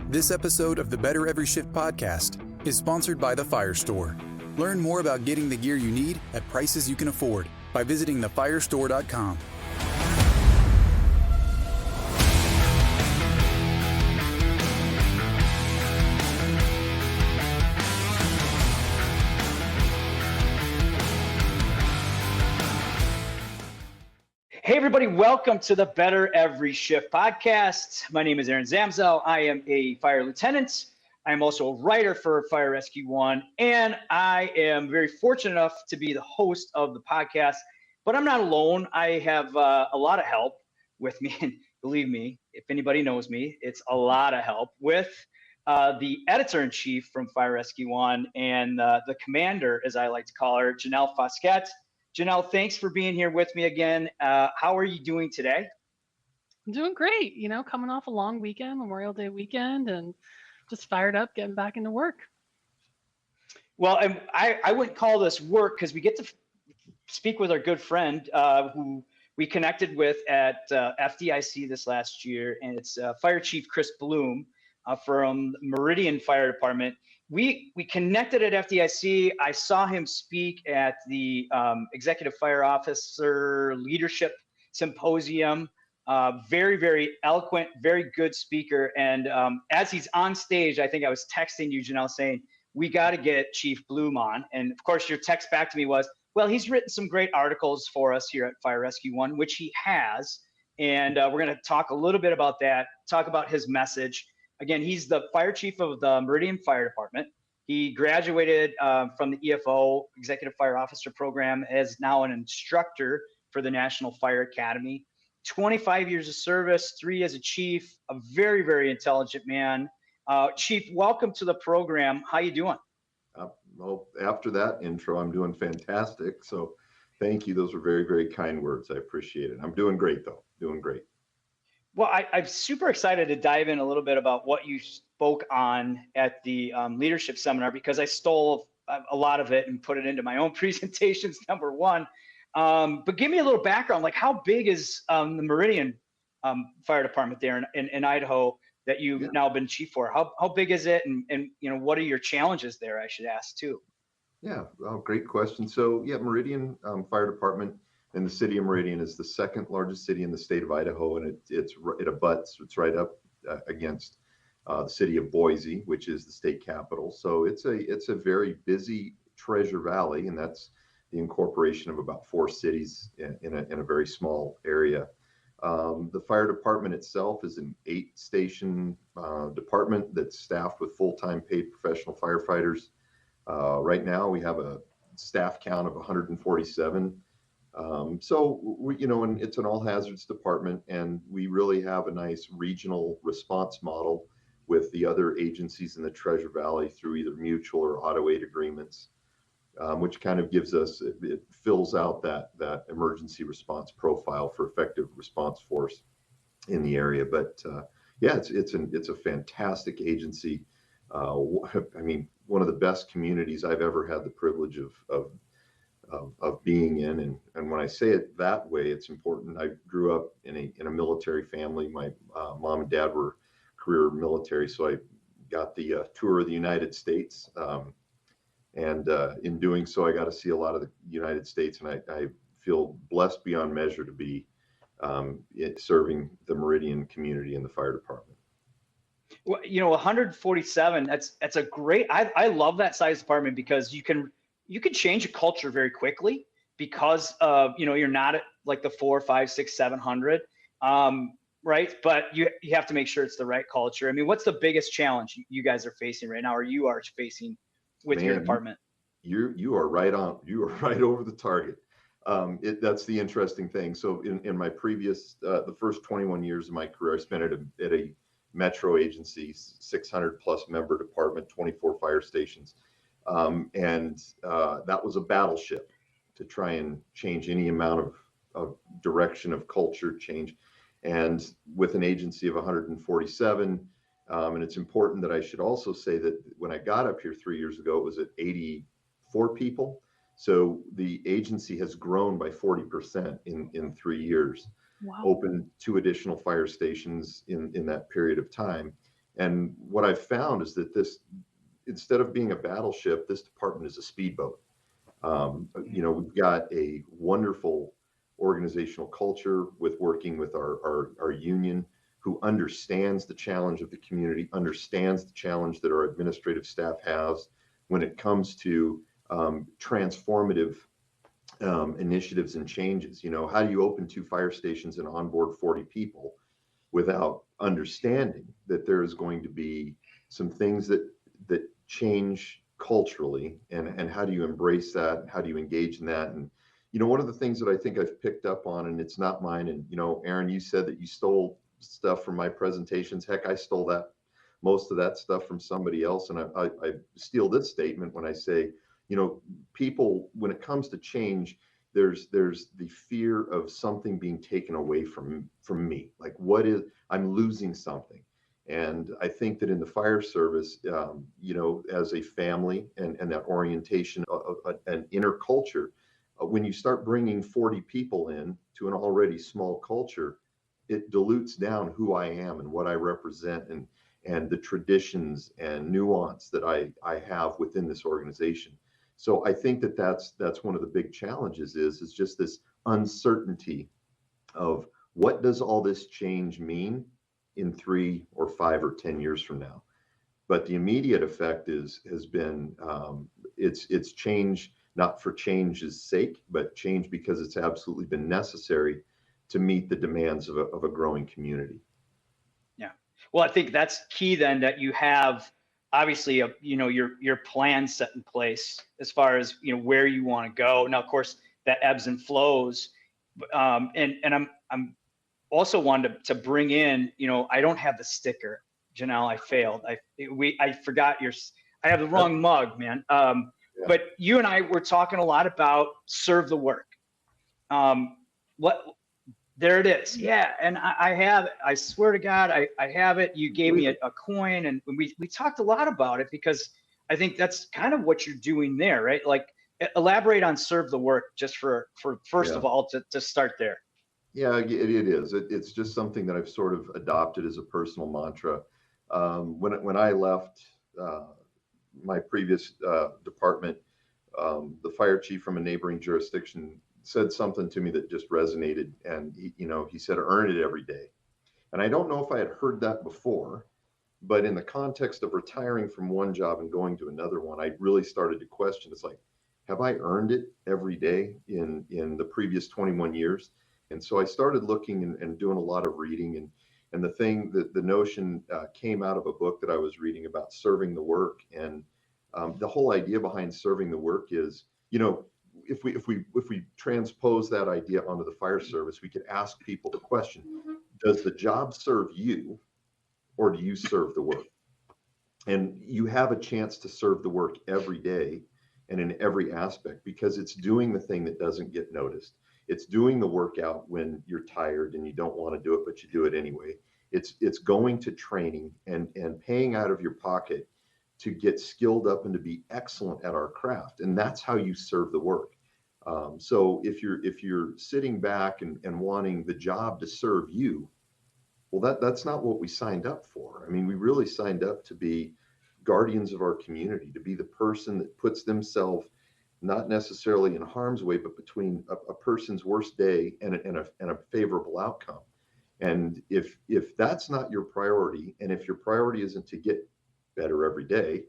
This episode of the Better Every Shift podcast is sponsored by The Fire Store. Learn more about getting the gear you need at prices you can afford by visiting thefirestore.com. Hey, everybody, welcome to the Better Every Shift podcast. My name is Aaron Zamzow. I am a fire lieutenant. I'm also a writer for Fire Rescue One, and I am very fortunate enough to be the host of the podcast. But I'm not alone. I have a lot of help with me, and believe me, if anybody knows me, it's a lot of help with the editor-in-chief from Fire Rescue One and the commander, as I like to call her, Janelle Fosquet. Janelle, thanks for being here with me again. How are you doing today? I'm doing great. Coming off a long weekend, Memorial Day weekend, and just fired up, getting back into work. Well, I wouldn't call this work because we get to speak with our good friend who we connected with at FDIC this last year, and it's Fire Chief Kris Blume from Meridian Fire Department. We connected at FDIC. I saw him speak at the Executive Fire Officer Leadership Symposium. Very, very eloquent, very good speaker. And as he's on stage, I think I was texting you, Janelle, saying, we got to get Chief Blume on. And of course, your text back to me was, well, he's written some great articles for us here at Fire Rescue One, which he has. And we're going to talk a little bit about that, talk about his message. Again, he's the fire chief of the Meridian Fire Department. He graduated from the EFO, Executive Fire Officer Program, as now an instructor for the National Fire Academy. 25 years of service, 3 as a chief, a very, very intelligent man. Chief, welcome to the program. How you doing? Well, after that intro, I'm doing fantastic. So thank you. Those were very, very kind words. I appreciate it. I'm doing great, though. Doing great. Well, I'm super excited to dive in a little bit about what you spoke on at the leadership seminar, because I stole a lot of it and put it into my own presentations, number one. But give me a little background, like how big is the Meridian Fire Department there in Idaho that you've now been chief for? How big is it? And what are your challenges there, I should ask too? Yeah, well, great question. So Meridian Fire Department in the city of Meridian is the second largest city in the state of Idaho, and it abuts. It's right up against the city of Boise, which is the state capital. So it's a very busy Treasure Valley, and that's the incorporation of about 4 cities in a very small area. The fire department itself is an 8-station department that's staffed with full-time paid professional firefighters. Right now, we have a staff count of 147. And it's an all hazards department, and we really have a nice regional response model with the other agencies in the Treasure Valley through either mutual or auto aid agreements, which kind of gives us, it fills out that emergency response profile for effective response force in the area. But it's a fantastic agency. One of the best communities I've ever had the privilege of being in, and when I say it that way, it's important. I grew up in a military family. My mom and dad were career military, so I got the tour of the United States, and in doing so, I got to see a lot of the United States, and I feel blessed beyond measure to be serving the Meridian community in the fire department. Well, 147. That's a great. I love that size department because you can change a culture very quickly because of, you're not at like the 400, 500, 600, 700, right? But you have to make sure it's the right culture. I mean, what's the biggest challenge you guys are facing right now, or you are facing with your department? You are right on. You are right over the target. That's the interesting thing. So in my previous, the first 21 years of my career, I spent at a metro agency, 600 plus member department, 24 fire stations. And that was a battleship to try and change any amount of direction of culture change. And with an agency of 147, and it's important that I should also say that when I got up here 3 years ago, it was at 84 people. So the agency has grown by 40% in 3 years. Wow. Opened 2 additional fire stations in that period of time. And what I've found is that instead of being a battleship, this department is a speedboat. We've got a wonderful organizational culture with working with our union, who understands the challenge of the community, understands the challenge that our administrative staff has when it comes to transformative initiatives and changes. How do you open 2 fire stations and onboard 40 people without understanding that there's going to be some things that change culturally, and how do you embrace that? How do you engage in that? And one of the things that I think I've picked up on, and it's not mine, and Aaron, you said that you stole stuff from my presentations. Heck, I stole most of that stuff from somebody else, and I steal this statement when I say, people, when it comes to change, there's the fear of something being taken away from me. Like, I'm losing something. And I think that in the fire service, as a family and that orientation of an inner culture, when you start bringing 40 people in to an already small culture, it dilutes down who I am and what I represent, and the traditions and nuance that I have within this organization. So I think that that's one of the big challenges is just this uncertainty of what does all this change mean in 3 or 5 or 10 years from now. But the immediate effect has been it's change, not for change's sake, but change because it's absolutely been necessary to meet the demands of a growing community. Yeah. Well, I think that's key then, that you have obviously your plan set in place as far as where you want to go. Now, of course, that ebbs and flows, and I'm also wanted to bring in, I don't have the sticker, Janelle. I failed. I forgot I have the wrong mug, man. Yeah. But you and I were talking a lot about serve the work. There it is. Yeah. And I have it. I swear to God, I have it. You gave me a coin, and we talked a lot about it, because I think that's kind of what you're doing there, right? Like, elaborate on serve the work just for first of all, to start there. Yeah, it is. It's just something that I've sort of adopted as a personal mantra. When I left my previous department, the fire chief from a neighboring jurisdiction said something to me that just resonated. And he said, earn it every day. And I don't know if I had heard that before, but in the context of retiring from one job and going to another one, I really started to question. It's like, have I earned it every day in the previous 21 years? And so I started looking and doing a lot of reading, and the notion came out of a book that I was reading about serving the work. And the whole idea behind serving the work is, if we transpose that idea onto the fire service, we could ask people the question: does the job serve you, or do you serve the work? And you have a chance to serve the work every day and in every aspect, because it's doing the thing that doesn't get noticed. It's doing the workout when you're tired and you don't want to do it, but you do it anyway. It's going to training and paying out of your pocket to get skilled up and to be excellent at our craft. And that's how you serve the work. So if you're sitting back and wanting the job to serve you, well, that's not what we signed up for. I mean, we really signed up to be guardians of our community, to be the person that puts themselves not necessarily in harm's way, but between a person's worst day and a favorable outcome. And if that's not your priority, and if your priority isn't to get better every day,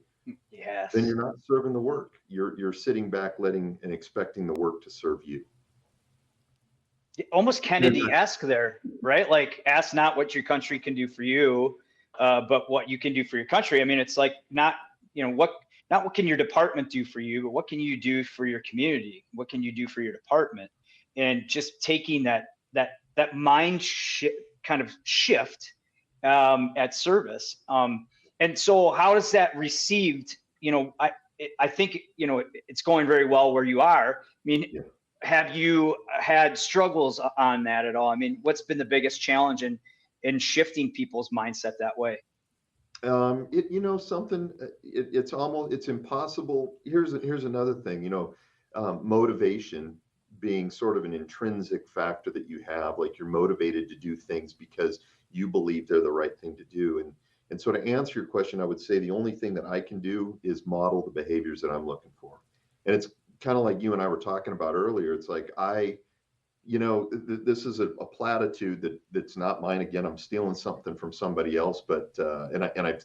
yes, then you're not serving the work. You're sitting back, letting and expecting the work to serve you. Almost Kennedy-esque there, right? Like, ask not what your country can do for you, but what you can do for your country. I mean, it's like not what can your department do for you, but what can you do for your community? What can you do for your department? And just taking that mind kind of shift at service. And so how is that received? I think, it's going very well where you are. I mean, Yeah. Have you had struggles on that at all? I mean, what's been the biggest challenge in shifting people's mindset that way? It's impossible. Here's another thing, motivation being sort of an intrinsic factor that you have, like you're motivated to do things because you believe they're the right thing to do. And so to answer your question, I would say the only thing that I can do is model the behaviors that I'm looking for. And it's kind of like you and I were talking about earlier. It's like this is a platitude that's not mine. Again, I'm stealing something from somebody else, but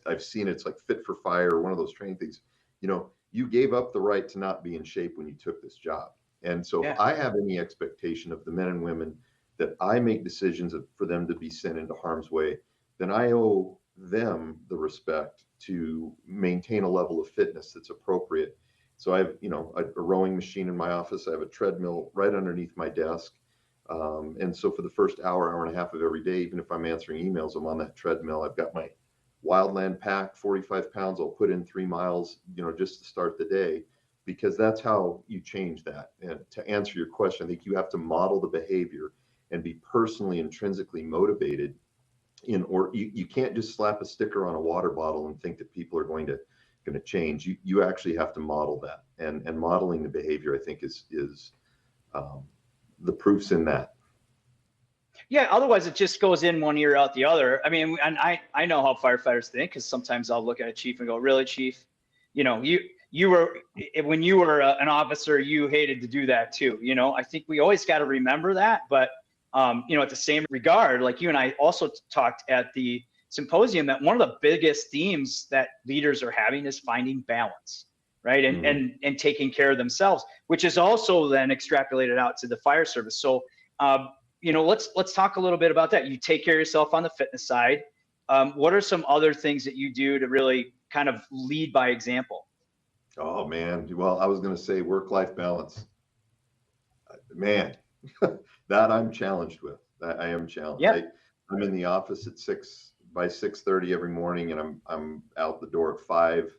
I've seen it's like fit for fire, one of those training things. You gave up the right to not be in shape when you took this job. And so if I have any expectation of the men and women that I make decisions for them to be sent into harm's way, then I owe them the respect to maintain a level of fitness that's appropriate. So I have, a rowing machine in my office. I have a treadmill right underneath my desk. And so for the first hour and a half of every day, even if I'm answering emails, I'm on that treadmill. I've got my Wildland pack, 45 pounds. I'll put in 3 miles, just to start the day, because that's how you change that. And to answer your question, I think you have to model the behavior and be personally, intrinsically motivated or you can't just slap a sticker on a water bottle and think that people are going to change. You actually have to model that, and modeling the behavior, I think, is the proof's in that. Yeah, otherwise it just goes in one ear out the other. I mean, and I know how firefighters think, because sometimes I'll look at a chief and go, really, chief? You were, when you were an officer, you hated to do that too. I think we always got to remember that. But at the same regard, like you and I also talked at the symposium, that one of the biggest themes that leaders are having is finding balance, right? And taking care of themselves, which is also then extrapolated out to the fire service. So, let's talk a little bit about that. You take care of yourself on the fitness side. What are some other things that you do to really kind of lead by example? Oh man, well, I was going to say work-life balance. Man, that I'm challenged with. I am challenged. Yeah. I'm in the office at 6:30 every morning, and I'm out the door at 5,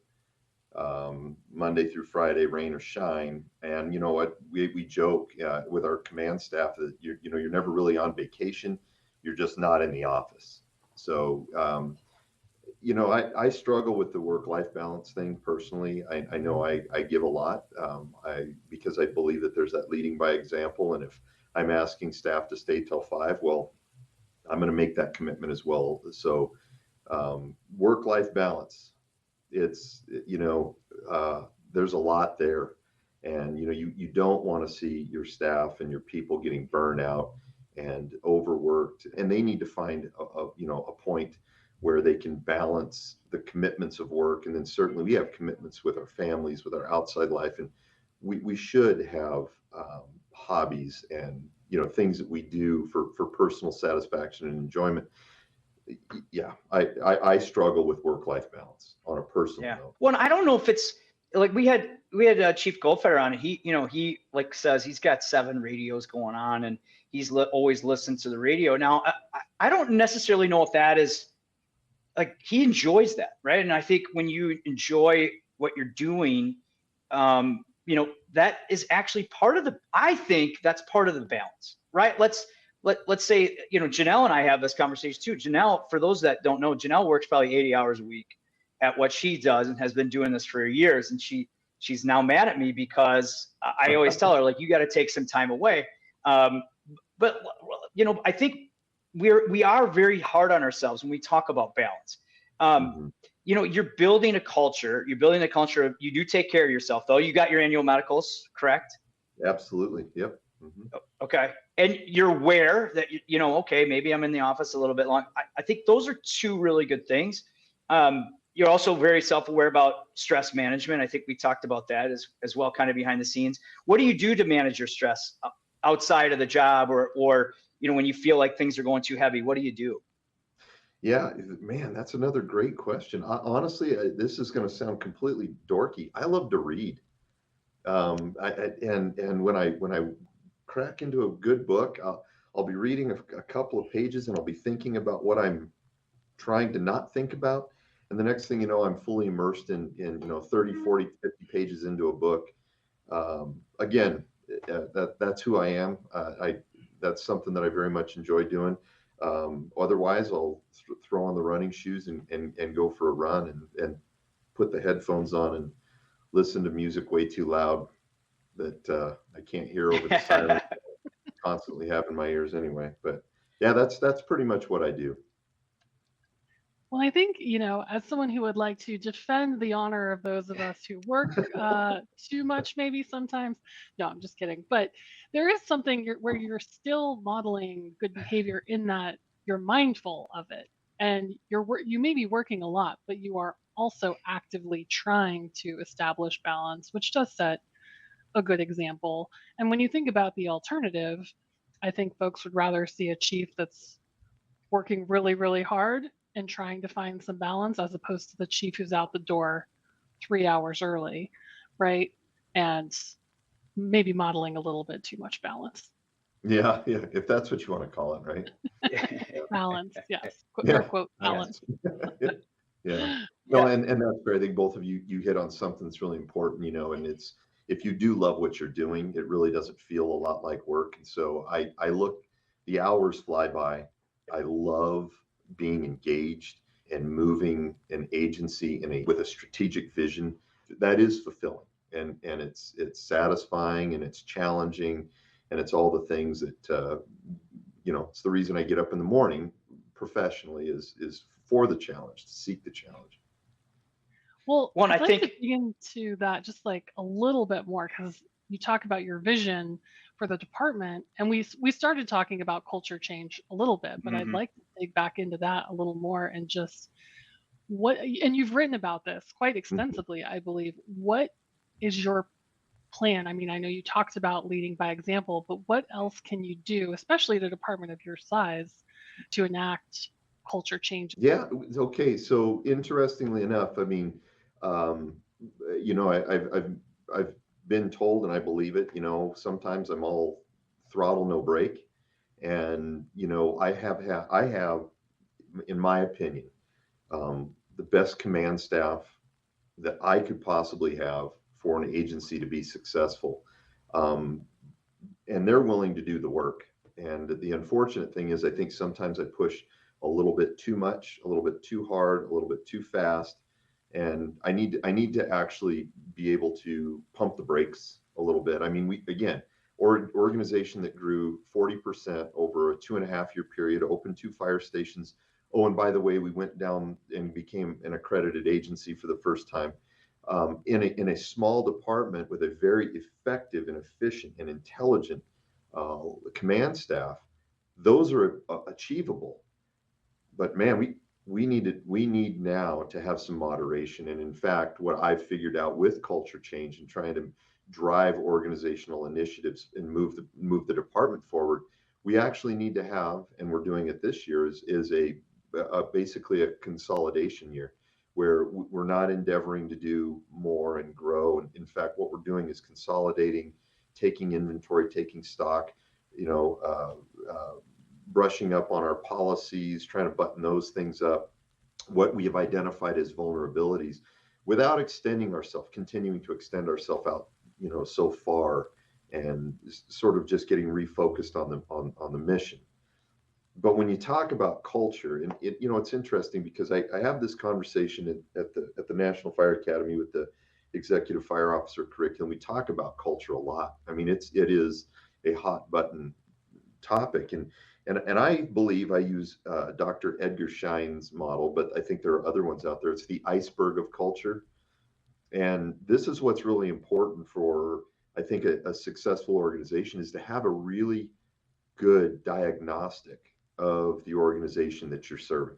Monday through Friday, rain or shine. And you know what? We joke with our command staff that you're never really on vacation. You're just not in the office. So I struggle with the work-life balance thing personally. I know I give a lot because I believe that there's that leading by example. And if I'm asking staff to stay till 5, well, I'm going to make that commitment as well. So work-life balance, it's, there's a lot there. And, you don't want to see your staff and your people getting burned out and overworked. And they need to find a point where they can balance the commitments of work. And then certainly we have commitments with our families, with our outside life. And we should have hobbies and, things that we do for personal satisfaction and enjoyment. Yeah, I struggle with work-life balance on a personal note. Well, I don't know if it's like we had Chief Goldfeder on, and he like says he's got 7 radios going on, and he's always listened to the radio. Now, I don't necessarily know if that is like he enjoys that, right? And I think when you enjoy what you're doing, that is actually I think that's part of the balance, right? Let's say, Janelle and I have this conversation too. Janelle, for those that don't know, Janelle works probably 80 hours a week at what she does and has been doing this for years. And she's now mad at me because I always tell her, like, you got to take some time away. But I think we are very hard on ourselves when we talk about balance. You're building a culture. You're building a culture of, you do take care of yourself, though. You got your annual medicals, correct? Absolutely. Yep. Mm-hmm. Okay. And you're aware that, okay, maybe I'm in the office a little bit long. I think those are 2 really good things. You're also very self-aware about stress management. I think we talked about that as well, kind of behind the scenes. What do you do to manage your stress outside of the job or when you feel like things are going too heavy? What do you do? Yeah, man, that's another great question. Honestly, this is going to sound completely dorky. I love to read. And when I crack into a good book, I'll be reading a couple of pages and I'll be thinking about what I'm trying to not think about. And the next thing you know, I'm fully immersed in 30, 40, 50 pages into a book. Again, that's who I am. That's something that I very much enjoy doing. Otherwise, I'll throw on the running shoes and go for a run and put the headphones on and listen to music way too loud that I can't hear over the siren constantly have in my ears anyway. But yeah, that's pretty much what I do. Well, I think, as someone who would like to defend the honor of those of us who work too much, maybe sometimes, no, I'm just kidding. But there is something where you're still modeling good behavior in that you're mindful of it. And you may be working a lot, but you are also actively trying to establish balance, which does set a good example. And when you think about the alternative, I think folks would rather see a chief that's working really, really hard and trying to find some balance as opposed to the chief who's out the door 3 hours early, right? And maybe modeling a little bit too much balance. Yeah, yeah, if that's what you want to call it, right? Balance, yes. Air Yeah. quote, balance. Yeah. No, Yeah. and that's great. I think both of you hit on something that's really important, and it's, if you do love what you're doing, it really doesn't feel a lot like work. And so I look, the hours fly by. I love being engaged and moving an agency with a strategic vision that is fulfilling, and it's satisfying, and it's challenging, and it's all the things that it's the reason I get up in the morning professionally, is for the challenge, to seek the challenge. Well, Well, and I'd I like to think dig into that just like a little bit more because you talk about your vision for the department, and we started talking about culture change a little bit, but I'd mhm. like to dig back into that a little more and just and you've written about this quite Mhm. extensively, I believe. What is your plan? I mean, I know you talked about leading by example, but what else can you do, especially at a department of your size, to enact culture change? Yeah. Okay. So interestingly enough, I mean, um, I've been told, and I believe it. Sometimes I'm all throttle, no brake, and I have, in my opinion, the best command staff that I could possibly have for an agency to be successful. Um, and they're willing to do the work. And the unfortunate thing is, I think sometimes I push a little bit too much, a little bit too hard, a little bit too fast, and I need to actually be able to pump the brakes a little bit. I mean, we again, organization that grew 40% over a 2.5 year period, opened 2 fire stations. Oh, and by the way, we went down and became an accredited agency for the first time, in a small department with a very effective and efficient and intelligent command staff. Those are achievable, but man, we need now to have some moderation. And in fact, what I've figured out with culture change and trying to drive organizational initiatives and move the department forward, we actually need to have, and we're doing it this year, is a basically a consolidation year, where we're not endeavoring to do more and grow. And in fact, what we're doing is consolidating, taking inventory, taking stock, you know, brushing up on our policies, trying to button those things up, what we have identified as vulnerabilities, without extending ourselves, continuing to extend ourselves out, so far, and sort of just getting refocused on the mission. But when you talk about culture, and it's interesting because I have this conversation at the National Fire Academy with the executive fire officer curriculum. We talk about culture a lot. I mean, it is a hot button topic, and I believe I use Dr. Edgar Schein's model, but I think there are other ones out there. It's the iceberg of culture, and this is what's really important for, I think, a successful organization, is to have a really good diagnostic of the organization that you're serving.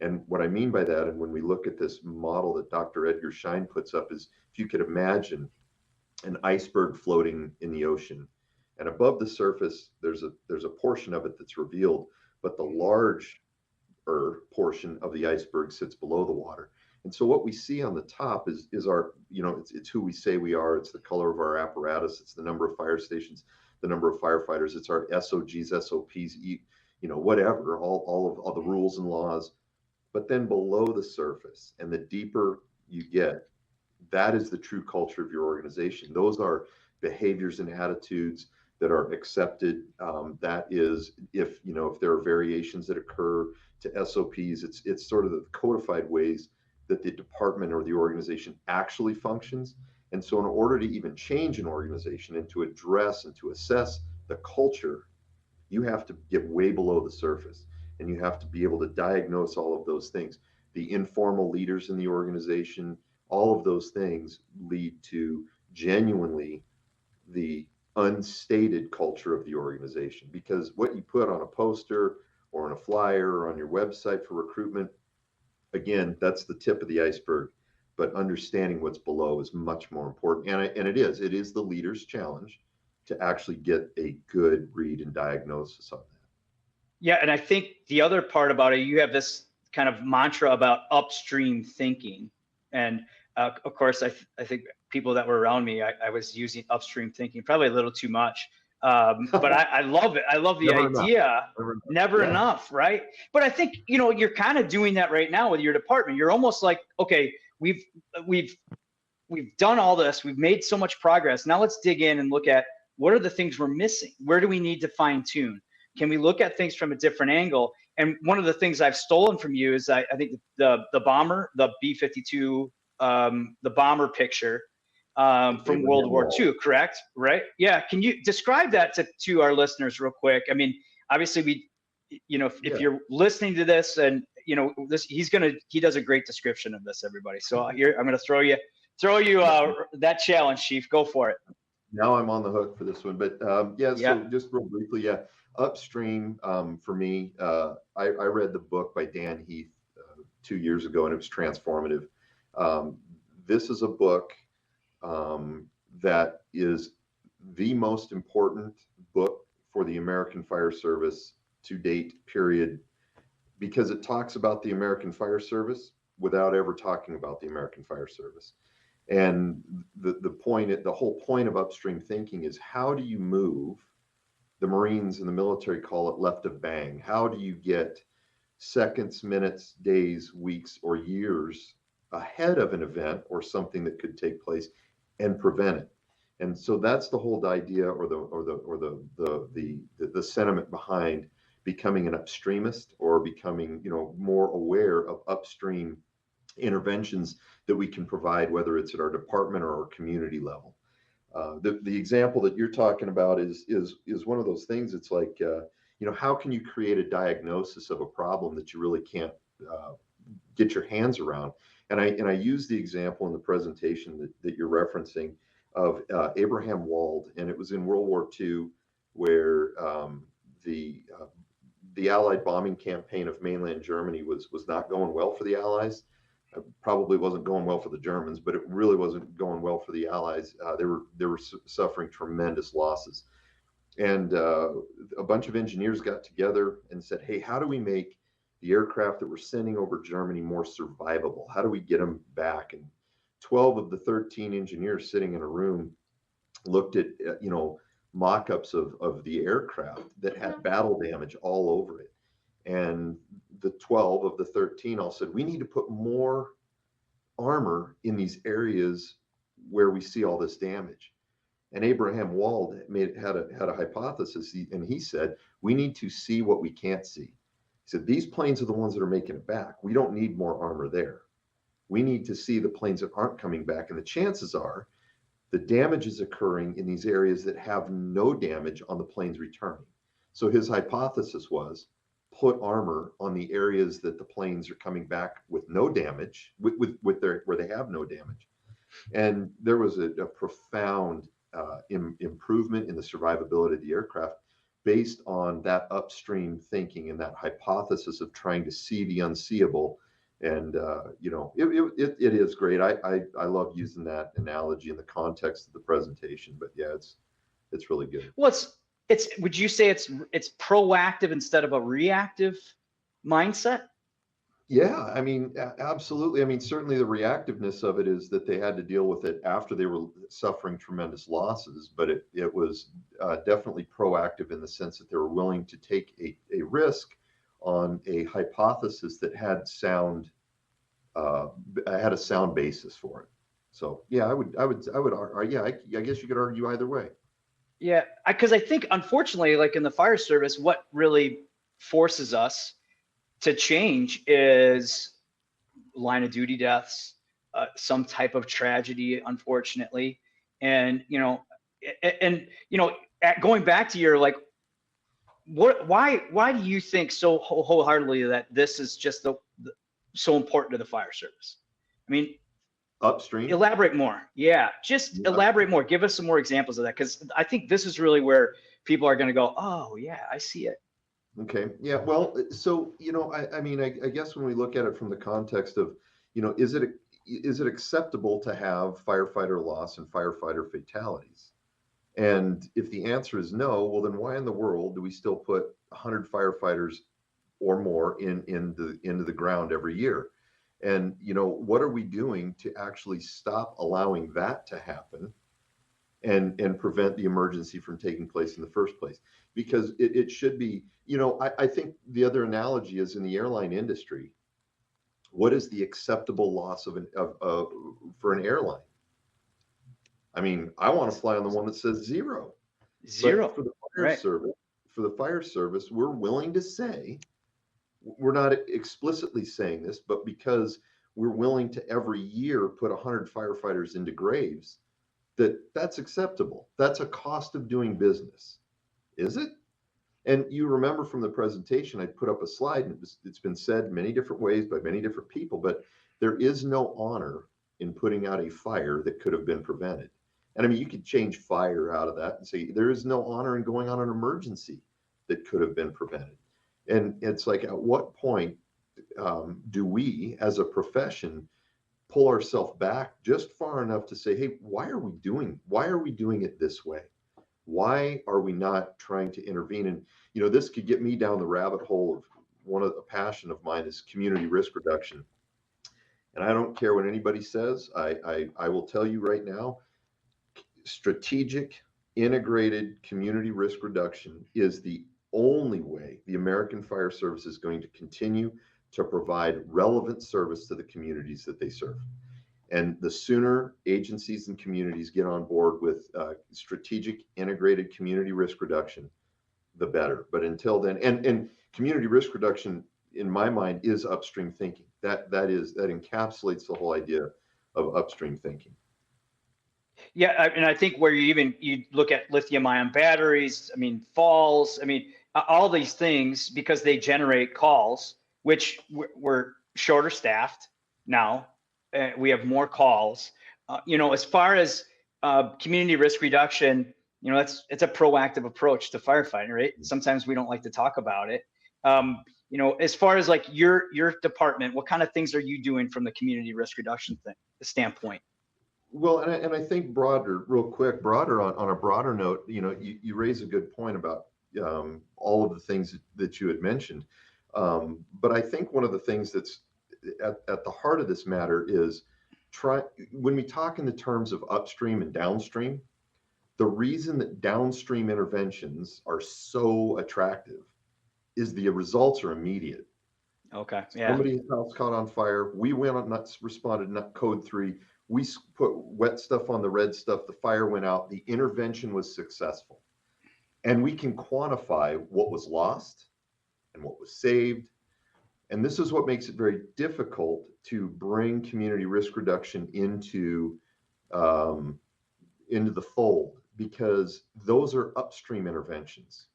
And what I mean by that, and when we look at this model that Dr. Edgar Schein puts up, is if you could imagine an iceberg floating in the ocean, and above the surface there's a portion of it that's revealed, but the large portion of the iceberg sits below the water. And so what we see on the top is our, it's who we say we are. It's the color of our apparatus. It's the number of fire stations, the number of firefighters. It's our SOGs, SOPs, whatever, all the rules and laws. But then below the surface, and the deeper you get, that is the true culture of your organization. Those are behaviors and attitudes that are accepted. That is, if there are variations that occur to SOPs, it's sort of the codified ways that the department or the organization actually functions. And so, in order to even change an organization and to address and to assess the culture, you have to get way below the surface, and you have to be able to diagnose all of those things. the informal leaders in the organization, all of those things lead to genuinely the unstated culture of the organization. Because what you put on a poster or on a flyer or on your website for recruitment, again, that's the tip of the iceberg. But understanding what's below is much more important. And it is the leader's challenge to actually get a good read and diagnosis on that. Yeah, and I think the other part about it, you have this kind of mantra about upstream thinking. And of course, I think people that were around me, I was using upstream thinking probably a little too much. But I love it. I love the idea. Never enough, right? But I think, you're kind of doing that right now with your department. You're almost like, okay, we've done all this. We've made so much progress. Now let's dig in and look at what are the things we're missing? Where do we need to fine tune? Can we look at things from a different angle? And one of the things I've stolen from you is I think the bomber, the B-52, the bomber picture from World War II, correct? Right? Yeah. Can you describe that to our listeners real quick? I mean, obviously if you're listening to this and he does a great description of this, everybody. So here, I'm going to throw you that challenge, Chief. Go for it. Now I'm on the hook for this one, but so just real briefly, upstream for me, I read the book by Dan Heath 2 years ago, and it was transformative. This is a book that is the most important book for the American Fire Service to date, period, because it talks about the American Fire Service without ever talking about the American Fire Service. And the whole point of upstream thinking is, how do you move? The Marines and the military call it left of bang. How do you get seconds, minutes, days, weeks, or years ahead of an event or something that could take place and prevent it? And so that's the whole idea, or the sentiment behind becoming an upstreamist, or becoming more aware of upstream interventions that we can provide, whether it's at our department or our community level. The example that you're talking about is one of those things. It's like, how can you create a diagnosis of a problem that you really can't get your hands around? And I use the example in the presentation that you're referencing of Abraham Wald, and it was in World War II, where the Allied bombing campaign of mainland Germany was not going well for the Allies. Probably wasn't going well for the Germans, but it really wasn't going well for the Allies. They were suffering tremendous losses, and a bunch of engineers got together and said, "Hey, how do we make the aircraft that we're sending over Germany more survivable? How do we get them back?" And 12 of the 13 engineers sitting in a room looked at mock-ups of the aircraft that had battle damage all over it. And the 12 of the 13 all said, we need to put more armor in these areas where we see all this damage. And Abraham Wald had a hypothesis, and he said, we need to see what we can't see. He said, these planes are the ones that are making it back. We don't need more armor there. We need to see the planes that aren't coming back. And the chances are the damage is occurring in these areas that have no damage on the planes returning. So his hypothesis was, put armor on the areas that the planes are coming back with no damage, where they have no damage. And there was a profound improvement in the survivability of the aircraft based on that upstream thinking and that hypothesis of trying to see the unseeable. And it is great. I love using that analogy in the context of the presentation. But yeah, it's really good. Well, it's would you say it's proactive instead of a reactive mindset? Yeah, I mean, absolutely. I mean, certainly the reactiveness of it is that they had to deal with it after they were suffering tremendous losses, but it was definitely proactive in the sense that they were willing to take a risk on a hypothesis that had a sound basis for it. So yeah, I would argue, I guess you could argue either way. Yeah, because I think, unfortunately, like in the fire service, what really forces us to change is line of duty deaths, some type of tragedy, unfortunately. And going back to your why do you think so wholeheartedly that this is just so important to the fire service? I mean, Upstream. elaborate more. Yeah, just elaborate more. Give us some more examples of that, because I think this is really where people are going to go, oh yeah, I see it. Okay. Yeah. Well, so, I mean, I guess when we look at it from the context of, is it acceptable to have firefighter loss and firefighter fatalities? And if the answer is no, well, then why in the world do we still put 100 firefighters or more into the ground every year? And, what are we doing to actually stop allowing that to happen and prevent the emergency from taking place in the first place? Because it should be, I think the other analogy is in the airline industry. What is the acceptable loss for an airline? I mean, I want to fly on the one that says 0. Zero. But for the fire Right. service, we're willing to say, we're not explicitly saying this, but because we're willing to every year put 100 firefighters into graves, that's acceptable. That's a cost of doing business. Is it? And you remember from the presentation, I put up a slide, and it's been said many different ways by many different people, but there is no honor in putting out a fire that could have been prevented. And I mean, you could change fire out of that and say there is no honor in going on an emergency that could have been prevented. And it's like, at what point do we as a profession pull ourselves back just far enough to say, hey, why are we doing it this way? Why are we not trying to intervene? And, this could get me down the rabbit hole of one of the passion of mine is community risk reduction. And I don't care what anybody says. I will tell you right now, strategic, integrated community risk reduction is the only way the American Fire Service is going to continue to provide relevant service to the communities that they serve. And the sooner agencies and communities get on board with strategic, integrated community risk reduction, the better. But until then, and community risk reduction, in my mind, is upstream thinking. That encapsulates the whole idea of upstream thinking. Yeah, and I think where you look at lithium-ion batteries, I mean, falls, I mean, all these things, because they generate calls, which we're shorter staffed now. We have more calls. As far as community risk reduction, it's a proactive approach to firefighting, right? Sometimes we don't like to talk about it. As far as like your department, what kind of things are you doing from the community risk reduction standpoint? Well, and I think broader on a broader note, you raise a good point about all of the things that you had mentioned. But I think one of the things that's at the heart of this matter is when we talk in the terms of upstream and downstream, the reason that downstream interventions are so attractive is the results are immediate. Okay. Yeah. Somebody's house caught on fire. We went on, responded, not code 3. We put wet stuff on the red stuff. The fire went out. The intervention was successful. And we can quantify what was lost and what was saved. And this is what makes it very difficult to bring community risk reduction into the fold, because those are upstream interventions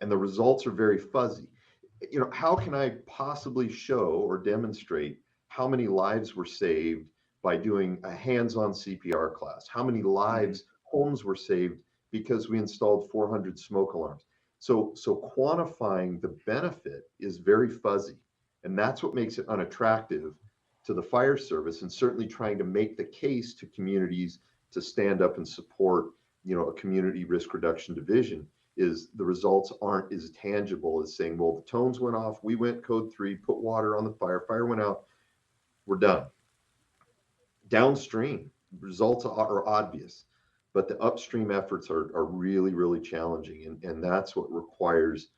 and the results are very fuzzy. How can I possibly show or demonstrate how many lives were saved by doing a hands-on CPR class? How many lives, homes were saved because we installed 400 smoke alarms? So quantifying the benefit is very fuzzy, and that's what makes it unattractive to the fire service, and certainly trying to make the case to communities to stand up and support, a community risk reduction division, is the results aren't as tangible as saying, well, the tones went off, we went code 3, put water on the fire went out, we're done. Downstream results are obvious, but the upstream efforts are really, really challenging. And that's what requires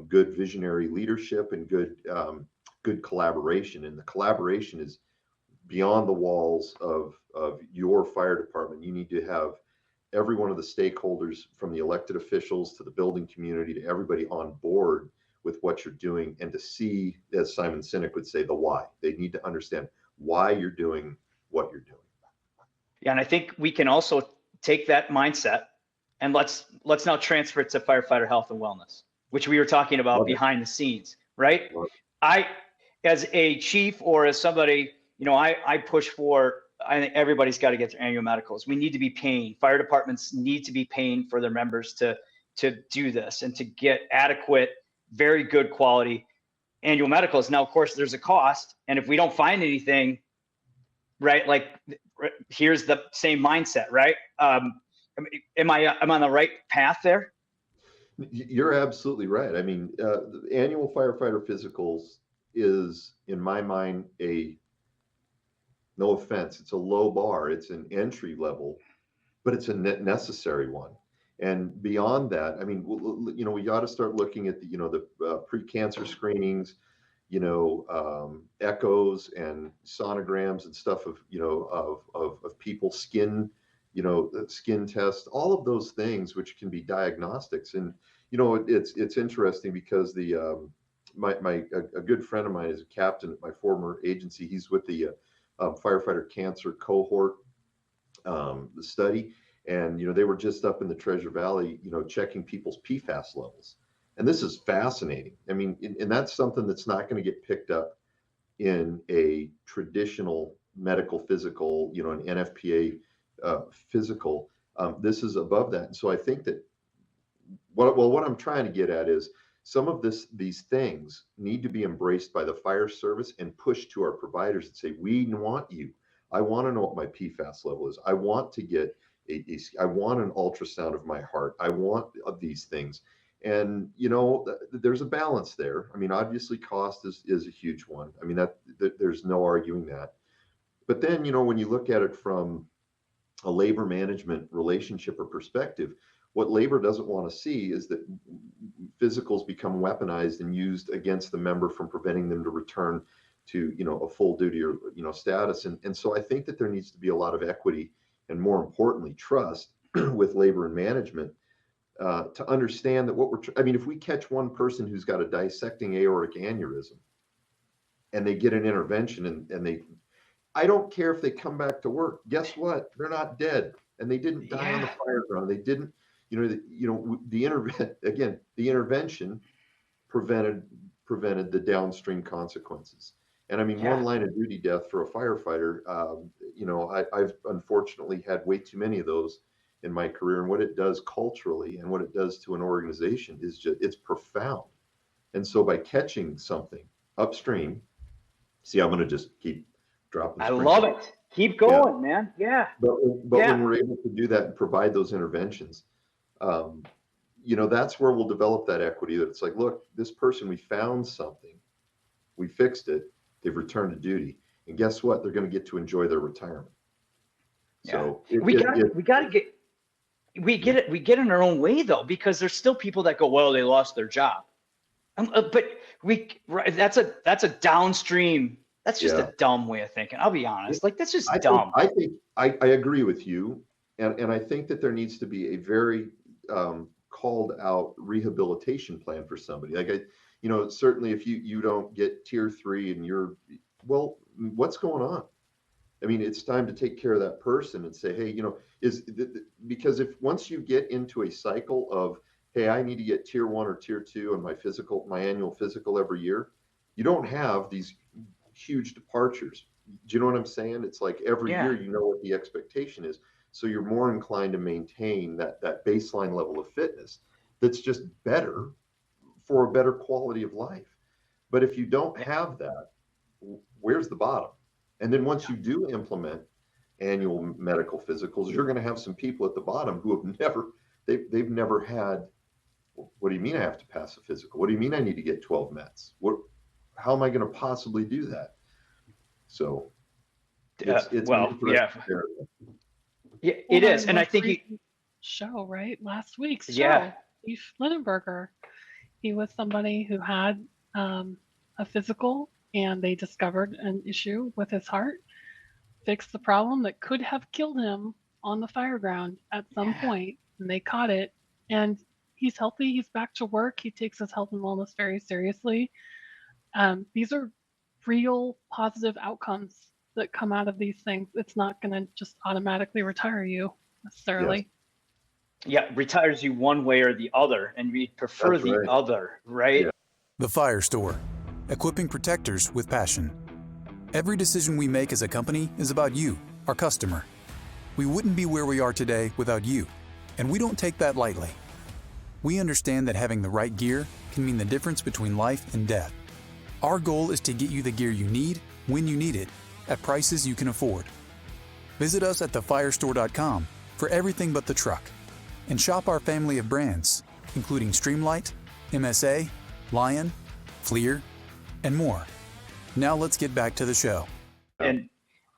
good visionary leadership and good collaboration. And the collaboration is beyond the walls of your fire department. You need to have every one of the stakeholders, from the elected officials to the building community to everybody, on board with what you're doing, and to see, as Simon Sinek would say, the why. They need to understand why you're doing what you're doing. Yeah, and I think we can also take that mindset and let's now transfer it to firefighter health and wellness, which we were talking about behind the scenes, right? as a chief or as somebody, I push for, I think everybody's got to get their annual medicals. We need to be paying, fire departments need to be paying for their members to do this and to get adequate, very good quality annual medicals. Now, of course, there's a cost. And if we don't find anything, right, like here's the same mindset, right? Am I on the right path there? You're absolutely right. I mean, the annual firefighter physicals is, in my mind, no offense, it's a low bar. It's an entry level, but it's a necessary one. And beyond that, I mean, we got to start looking at the pre-cancer screenings, echoes and sonograms and stuff of people's skin, skin tests, all of those things which can be diagnostics. And it's interesting because a good friend of mine is a captain at my former agency. He's with the firefighter cancer cohort study. And, they were just up in the Treasure Valley, checking people's PFAS levels. And this is fascinating. I mean, and that's something that's not going to get picked up in a traditional medical physical, an NFPA physical. This is above that. And so I think that what I'm trying to get at is some of these things need to be embraced by the fire service and pushed to our providers and say, we want you. I want to know what my PFAS level is. I want to get I want an ultrasound of my heart. I want these things. And, there's a balance there. I mean, obviously cost is a huge one. I mean, that there's no arguing that. But then, when you look at it from a labor management relationship or perspective, what labor doesn't want to see is that physicals become weaponized and used against the member from preventing them to return to, a full duty or, status. And so I think that there needs to be a lot of equity and, more importantly, trust with labor and management to understand that if we catch one person who's got a dissecting aortic aneurysm and they get an intervention and I don't care if they come back to work, guess what? They're not dead and they didn't die on the fire ground. They didn't, the intervention prevented the downstream consequences. And I mean, one line of duty death for a firefighter, I've unfortunately had way too many of those in my career. And what it does culturally and what it does to an organization is it's profound. And so by catching something upstream, see, I'm going to just keep dropping. I love it. Keep going, man. Yeah. But when we're able to do that and provide those interventions, that's where we'll develop that equity that it's like, look, this person, we found something, we fixed it. They've returned to duty, and guess what? They're going to get to enjoy their retirement. Yeah. So we get in our own way though, because there's still people that go, well, they lost their job, but that's a downstream. That's just a dumb way of thinking. I'll be honest. Like that's just dumb. I think I agree with you, and I think that there needs to be a very called out rehabilitation plan for somebody. Like certainly if you don't get tier 3 and what's going on? I mean, it's time to take care of that person and say, hey, because if once you get into a cycle of, hey, I need to get tier 1 or tier 2 on my annual physical every year, you don't have these huge departures. Do you know what I'm saying? It's like every year, what the expectation is. So you're more inclined to maintain that baseline level of fitness that's just better for a better quality of life. But if you don't have that, where's the bottom? And then once you do implement annual medical physicals, you're going to have some people at the bottom who have they've never had, what do you mean I have to pass a physical? What do you mean I need to get 12 meds? How am I going to possibly do that? So it's Yeah, it is. And I think last week's show, Chief Lindenberger, he was somebody who had a physical and they discovered an issue with his heart, fixed the problem that could have killed him on the fire ground at some point, and they caught it. And he's healthy. He's back to work. He takes his health and wellness very seriously. These are real positive outcomes that come out of these things. It's not going to just automatically retire you necessarily. Yeah, retires you one way or the other, and we prefer the other, right? The Fire Store, equipping protectors with passion. Every decision we make as a company is about you, our customer. We wouldn't be where we are today without you, and we don't take that lightly. We understand that having the right gear can mean the difference between life and death. Our goal is to get you the gear you need, when you need it, at prices you can afford. Visit us at thefirestore.com for everything but the truck, and shop our family of brands, including Streamlight, MSA, Lion, Fleer, and more. Now let's get back to the show. And,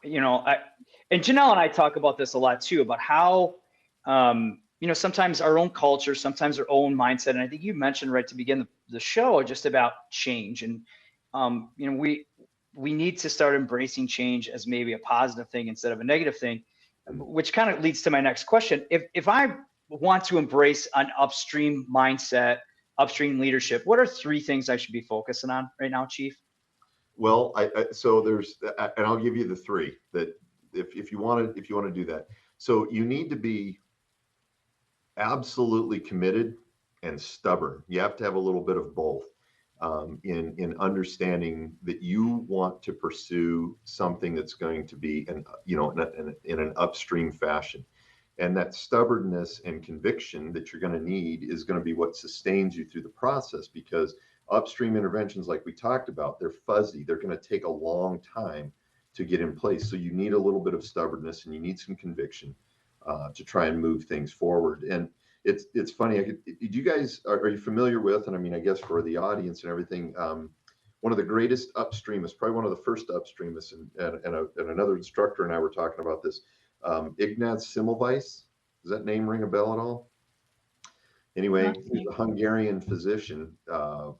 and Janelle and I talk about this a lot too, about how, sometimes our own culture, sometimes our own mindset. And I think you mentioned right to begin the show just about change. And, we need to start embracing change as maybe a positive thing instead of a negative thing, which kind of leads to my next question. If I want to embrace an upstream mindset, upstream leadership, what are 3 things I should be focusing on right now, Chief? Well, so there's, and I'll give you the 3 that if you want to do that. So you need to be absolutely committed and stubborn. You have to have a little bit of both in understanding that you want to pursue something that's going to be in an upstream fashion. And that stubbornness and conviction that you're going to need is going to be what sustains you through the process, because upstream interventions, like we talked about, they're fuzzy. They're going to take a long time to get in place. So you need a little bit of stubbornness and you need some conviction to try and move things forward. And it's funny. Do you guys, are you familiar with, and I mean, I guess for the audience and everything, one of the greatest upstreamists, probably one of the first upstreamists, and another instructor and I were talking about this, Ignaz Semmelweis. Does that name ring a bell at all? Anyway, he's a Hungarian physician a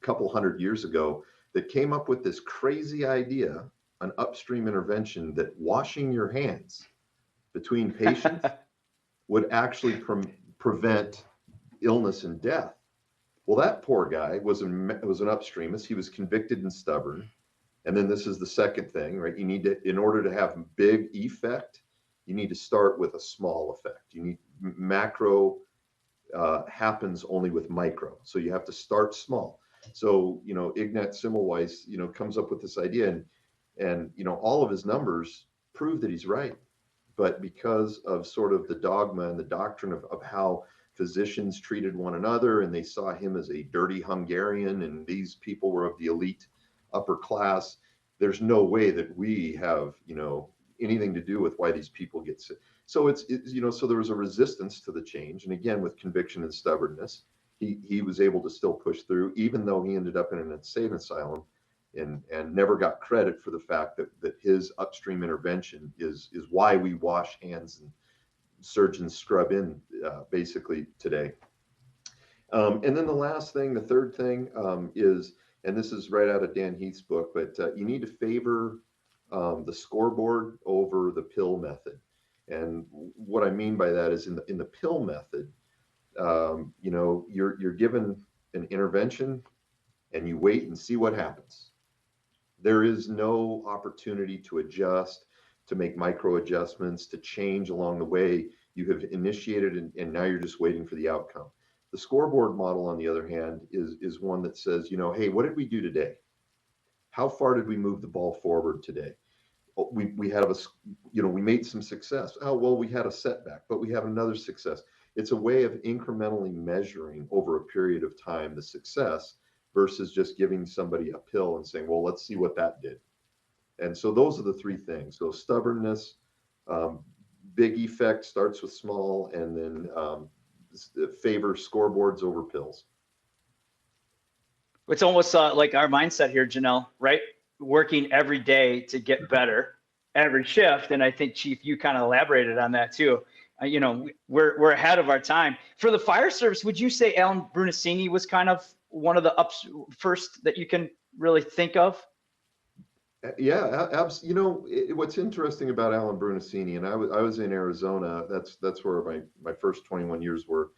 couple hundred years ago that came up with this crazy idea, an upstream intervention, that washing your hands between patients would actually prevent illness and death. Well, that poor guy was an upstreamist. He was convicted and stubborn. And then this is the second thing, right? You need to, in order to have big effect, you need to start with a small effect. You need macro happens only with micro. So you have to start small. So, Ignaz Semmelweis, comes up with this idea, and all of his numbers prove that he's right. But because of sort of the dogma and the doctrine of how physicians treated one another, and they saw him as a dirty Hungarian, and these people were of the elite upper class, there's no way that we have, anything to do with why these people get sick. So so there was a resistance to the change. And again, with conviction and stubbornness, he was able to still push through, even though he ended up in an insane asylum and never got credit for the fact that his upstream intervention is why we wash hands and surgeons scrub in basically today. And then the last thing, the third thing is, and this is right out of Dan Heath's book, but you need to favor the scoreboard over the pill method. And what I mean by that is in the pill method, you're given an intervention and you wait and see what happens. There is no opportunity to adjust, to make micro adjustments, to change along the way. You have initiated and now you're just waiting for the outcome. The scoreboard model, on the other hand, is one that says, hey, what did we do today? How far did we move the ball forward today? We had we made some success. Oh, well, we had a setback, but we have another success. It's a way of incrementally measuring over a period of time the success versus just giving somebody a pill and saying, well, let's see what that did. And so those are the 3 things. So stubbornness, big effect starts with small, and then favor scoreboards over pills. It's almost like our mindset here, Janelle, right? Working every day to get better every shift. And I think, Chief, you kind of elaborated on that too. We're ahead of our time. For the fire service, would you say Alan Brunacini was kind of one of the first that you can really think of? Yeah, absolutely. What's interesting about Alan Brunacini, and I was in Arizona. That's where my first 21 years were.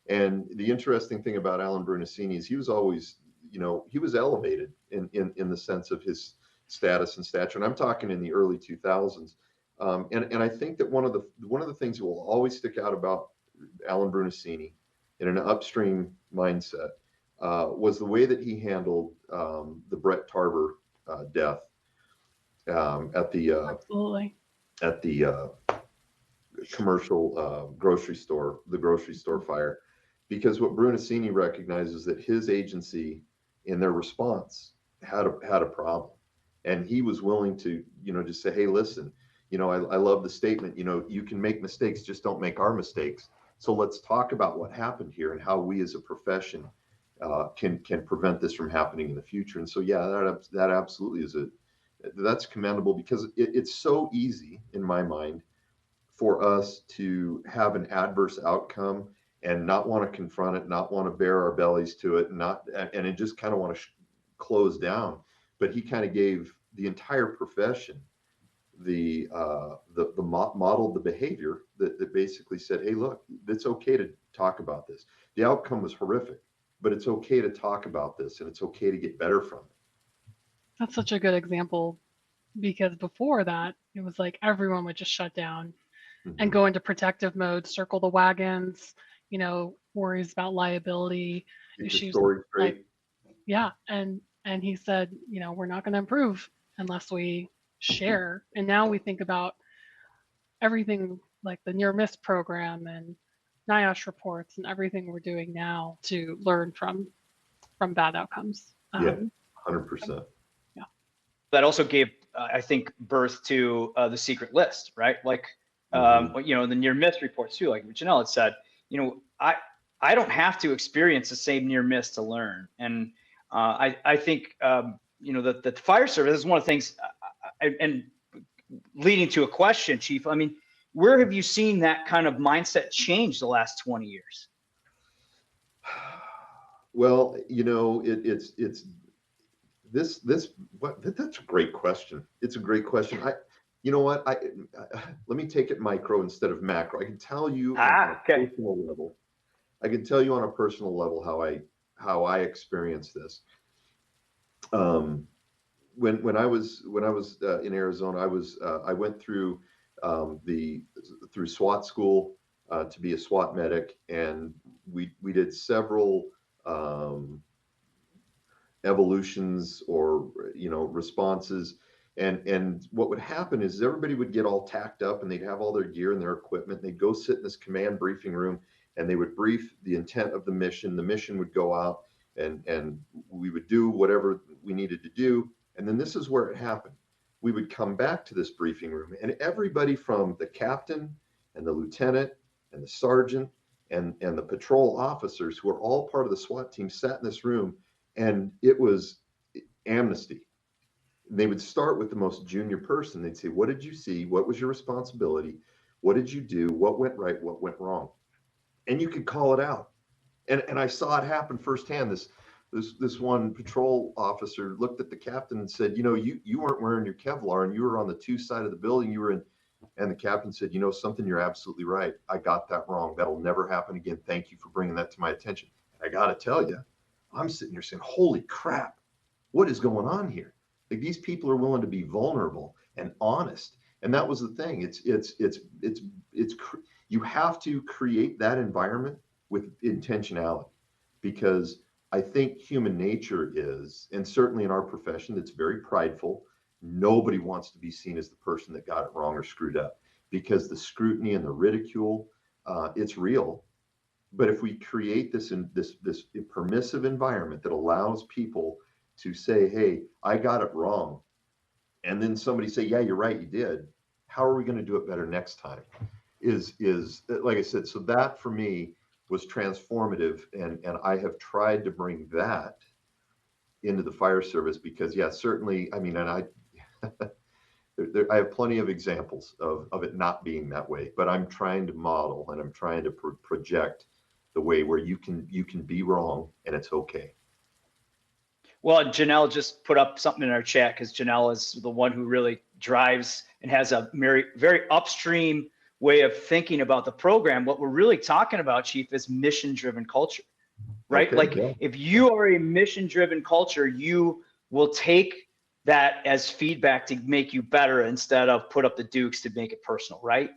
And the interesting thing about Alan Brunacini is he was always, he was elevated in the sense of his status and stature. And I'm talking in the early 2000s. And I think that one of the things that will always stick out about Alan Brunacini in an upstream mindset was the way that he handled the Brett Tarver death at Absolutely. the commercial grocery store, the grocery store fire, because what Brunacini recognizes that his agency in their response had a problem, and he was willing to, just say, hey, listen, I love the statement, you can make mistakes, just don't make our mistakes. So let's talk about what happened here and how we as a profession can prevent this from happening in the future. And so, yeah, that absolutely that's commendable, because it's so easy in my mind for us to have an adverse outcome and not want to confront it, not want to bare our bellies to it, and it just kind of want to close down. But he kind of gave the entire profession the modeled the behavior that basically said, hey, look, it's okay to talk about this. The outcome was horrific, but it's okay to talk about this, and it's okay to get better from it. That's such a good example, because before that, it was like everyone would just shut down and go into protective mode, circle the wagons, worries about liability issues. Like, yeah. And he said, we're not going to improve unless we share. And now we think about everything like the near miss program and NIOSH reports and everything we're doing now to learn from bad outcomes. Yeah, 100%. Yeah. That also gave, I think, birth to the secret list, right? Like, the near miss reports too, like Janelle had said, I don't have to experience the same near miss to learn. And I think, that the fire service is one of the things, and leading to a question, Chief, I mean, where have you seen that kind of mindset change the last 20 years? Well, it's that's a great question. It's a great question. You know what? Let me take it micro instead of macro. I can tell you on a personal level. I can tell you on a personal level how I experienced this. When I was in Arizona, I went through through SWAT school to be a SWAT medic, and we did several evolutions or responses. And what would happen is everybody would get all tacked up, and they'd have all their gear and their equipment. And they'd go sit in this command briefing room, and they would brief the intent of the mission. The mission would go out, and we would do whatever we needed to do. And then this is where it happened. We would come back to this briefing room, and everybody from the captain and the lieutenant and the sergeant and the patrol officers, who are all part of the SWAT team, sat in this room, and it was amnesty. They would start with the most junior person. They'd say, what did you see? What was your responsibility? What did you do? What went right? What went wrong? And you could call it out. And I saw it happen firsthand. This one patrol officer looked at the captain and said, you weren't wearing your Kevlar, and you were on the 2 side of the building. You were in, and the captain said, something, you're absolutely right. I got that wrong. That'll never happen again. Thank you for bringing that to my attention. And I got to tell you, I'm sitting here saying, holy crap, what is going on here? Like, these people are willing to be vulnerable and honest. And that was the thing. You have to create that environment with intentionality, because I think human nature is, and certainly in our profession, it's very prideful. Nobody wants to be seen as the person that got it wrong or screwed up, because the scrutiny and the ridicule, it's real. But if we create this permissive environment that allows people to say, hey, I got it wrong, and then somebody say, yeah, you're right, you did. How are we going to do it better next time? Is like I said, so that for me was transformative, and I have tried to bring that into the fire service, because certainly, I mean, and I have plenty of examples of it not being that way, but I'm trying to model, and I'm trying to project the way where you can be wrong and it's okay. Well, Janelle just put up something in our chat, because Janelle is the one who really drives and has a very, very upstream way of thinking about the program. What we're really talking about, Chief, is mission-driven culture, right? Okay, If you are a mission-driven culture, you will take that as feedback to make you better, instead of put up the dukes to make it personal, right?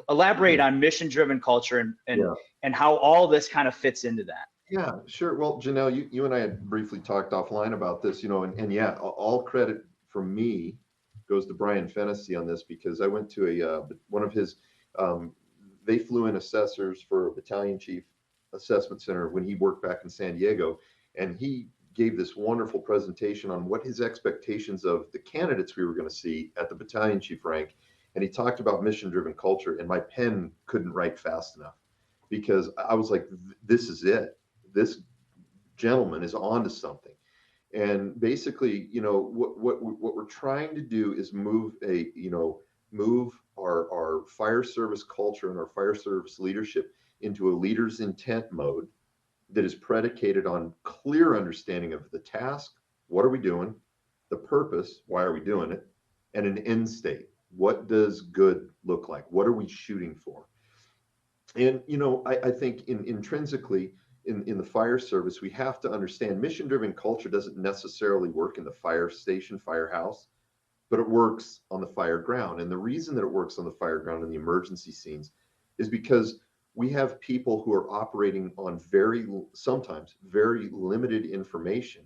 Elaborate on mission-driven culture and how all this kind of fits into that. Yeah, sure. Well, Janelle, you and I had briefly talked offline about this, and yeah, all credit from me goes to Brian Fennessy on this, because I went to one of his, um, they flew in assessors for a battalion chief assessment center when he worked back in San Diego, and he gave this wonderful presentation on what his expectations of the candidates we were going to see at the battalion chief rank. And he talked about mission driven culture, and my pen couldn't write fast enough, because I was like, this is it. This gentleman is onto something. And basically, what we're trying to do is move our fire service culture and our fire service leadership into a leader's intent mode that is predicated on clear understanding of the task, what are we doing, the purpose, why are we doing it, and an end state. What does good look like? What are we shooting for? And I think intrinsically in the fire service, we have to understand mission-driven culture doesn't necessarily work in the fire station, firehouse, but it works on the fire ground. And the reason that it works on the fire ground in the emergency scenes is because we have people who are operating on sometimes very limited information,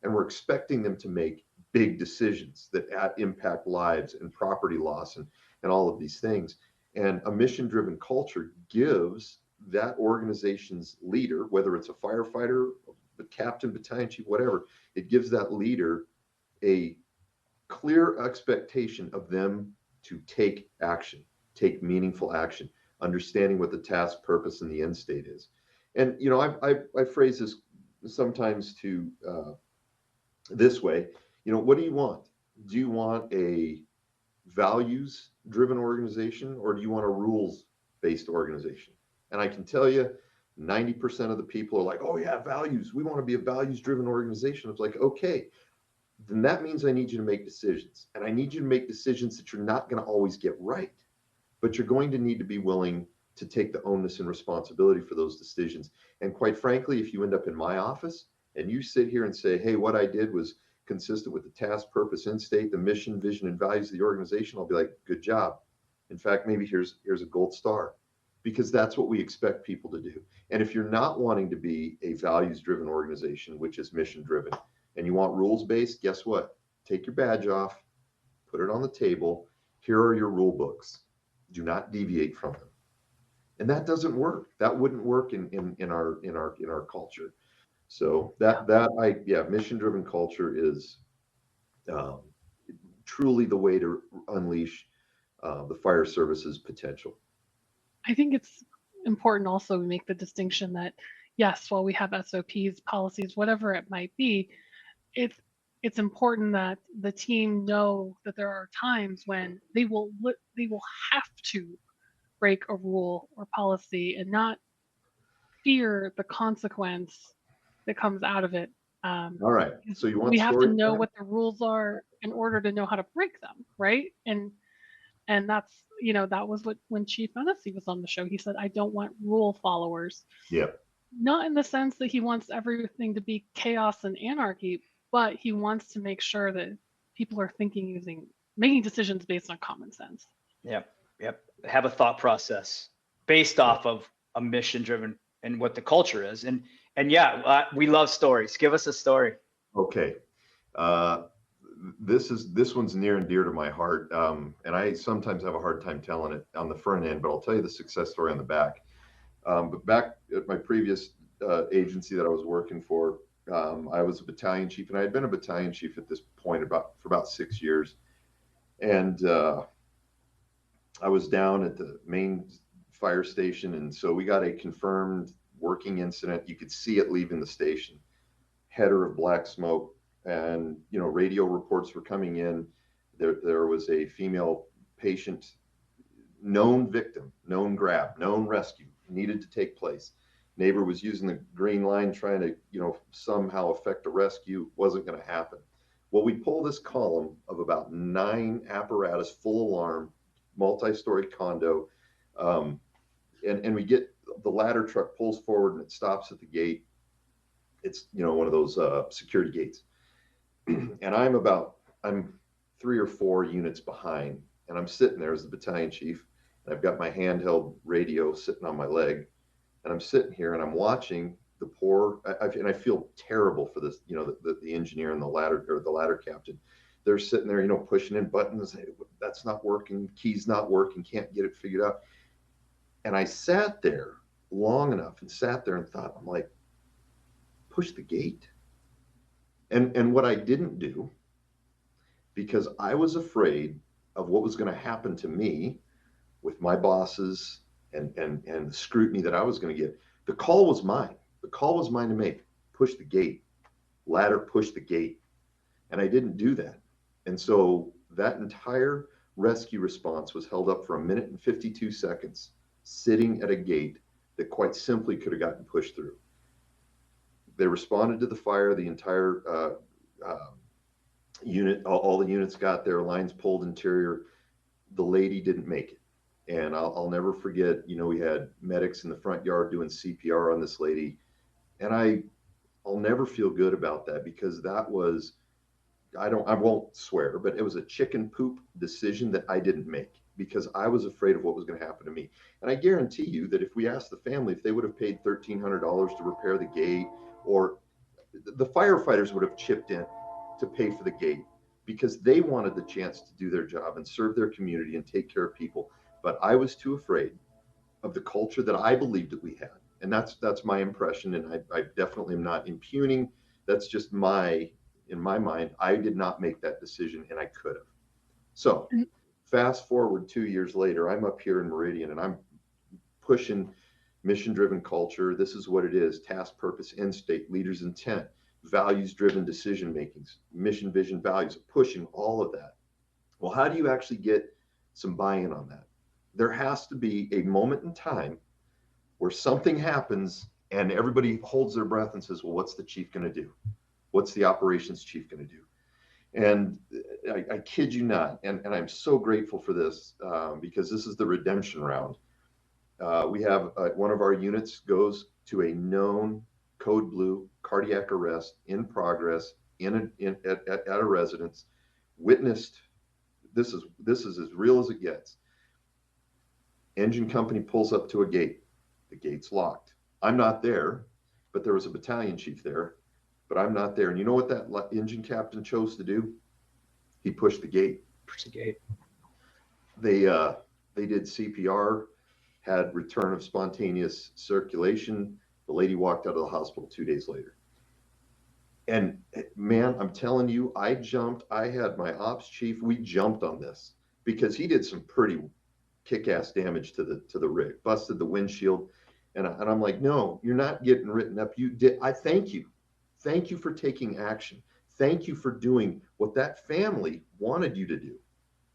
and we're expecting them to make big decisions that impact lives and property loss and all of these things. And a mission-driven culture gives that organization's leader, whether it's a firefighter, a captain, battalion chief, whatever, it gives that leader a clear expectation of them to take action, take meaningful action, understanding what the task, purpose, and the end state is. And I phrase this sometimes to this way. What do you want? Do you want a values-driven organization, or do you want a rules-based organization? And I can tell you, 90% of the people are like, oh yeah, values. We want to be a values-driven organization. It's like, okay, then that means I need you to make decisions. And I need you to make decisions that you're not going to always get right, but you're going to need to be willing to take the onus and responsibility for those decisions. And quite frankly, if you end up in my office and you sit here and say, hey, what I did was consistent with the task, purpose, end state, the mission, vision, and values of the organization, I'll be like, good job. In fact, maybe here's a gold star, because that's what we expect people to do. And if you're not wanting to be a values-driven organization, which is mission-driven, and you want rules-based, guess what? Take your badge off, put it on the table. Here are your rule books. Do not deviate from them. And that doesn't work. That wouldn't work in our culture. So mission-driven culture is truly the way to unleash the fire service's potential. I think it's important also to make the distinction that, yes, while we have SOPs, policies, whatever it might be, it's important that the team know that there are times when they will have to break a rule or policy and not fear the consequence that comes out of it. All right. So we have to know what the rules are in order to know how to break them, right? And that's, that was when Chief Fennessy was on the show. He said, I don't want rule followers. Yeah. Not in the sense that he wants everything to be chaos and anarchy, but he wants to make sure that people are making decisions based on common sense. Yep. Have a thought process based off of a mission driven and what the culture is. And we love stories. Give us a story. Okay. This one's near and dear to my heart. And I sometimes have a hard time telling it on the front end, but I'll tell you the success story on the back. But back at my previous agency that I was working for, I was a battalion chief, and I had been a battalion chief at this point for about 6 years. And I was down at the main fire station, and so we got a confirmed working incident. You could see it leaving the station, header of black smoke, and radio reports were coming in. There was a female patient, known victim, known grab, known rescue, needed to take place. Neighbor was using the green line trying to somehow affect a rescue. Wasn't going to happen. Well, we pull this column of about 9 apparatus, full alarm, multi-story condo, and we get the ladder truck pulls forward and it stops at the gate. It's one of those security gates, and I'm 3 or 4 units behind, and I'm sitting there as the battalion chief, and I've got my handheld radio sitting on my leg, and I'm sitting here and I'm watching the poor, and I feel terrible for this, you know, the engineer and the ladder captain. They're sitting there, you know, pushing in buttons. Hey, that's not working. Key's not working. Can't get it figured out. And I sat there long enough and sat there and thought, I'm like, push the gate. And what I didn't do, because I was afraid of what was going to happen to me with my bosses and the scrutiny that I was going to get. The call was mine. The call was mine to make. Push the gate. Ladder, push the gate. And I didn't do that. And so that entire rescue response was held up for 1 minute and 52 seconds, sitting at a gate that quite simply could have gotten pushed through. They responded to the fire. The entire unit, all the units got there, lines pulled interior. The lady didn't make it. And I'll never forget, you know, we had medics in the front yard doing CPR on this lady. And I'll never feel good about that, because that was, I won't swear, but it was a chicken poop decision that I didn't make, because I was afraid of what was going to happen to me. And I guarantee you that if we asked the family if they would have paid $1,300 to repair the gate, or the firefighters would have chipped in to pay for the gate, because they wanted the chance to do their job and serve their community and take care of people. But I was too afraid of the culture that I believed that we had. And that's my impression. And I definitely am not impugning. That's just in my mind, I did not make that decision, and I could have. So fast forward 2 years later, I'm up here in Meridian, and I'm pushing mission-driven culture. This is what it is: task, purpose, end state, leaders' intent, values-driven decision makings, mission, vision, values, pushing all of that. Well, how do you actually get some buy-in on that? There has to be a moment in time where something happens and everybody holds their breath and says, well, what's the chief going to do? What's the operations chief going to do? And I kid you not, and I'm so grateful for this, because this is the redemption round. We have one of our units goes to a known code blue cardiac arrest in progress at a residence. Witnessed, this is as real as it gets. Engine company pulls up to a gate. The gate's locked. I'm not there, but there was a battalion chief there, but I'm not there. And you know what that engine captain chose to do? He pushed the gate. Push the gate. They did CPR, had return of spontaneous circulation. The lady walked out of the hospital 2 days later. And man, I'm telling you, I had my ops chief, we jumped on this, because he did some pretty kick-ass damage to the rig, busted the windshield. And I'm like, no, you're not getting written up. You did. I thank you. Thank you for taking action. Thank you for doing what that family wanted you to do,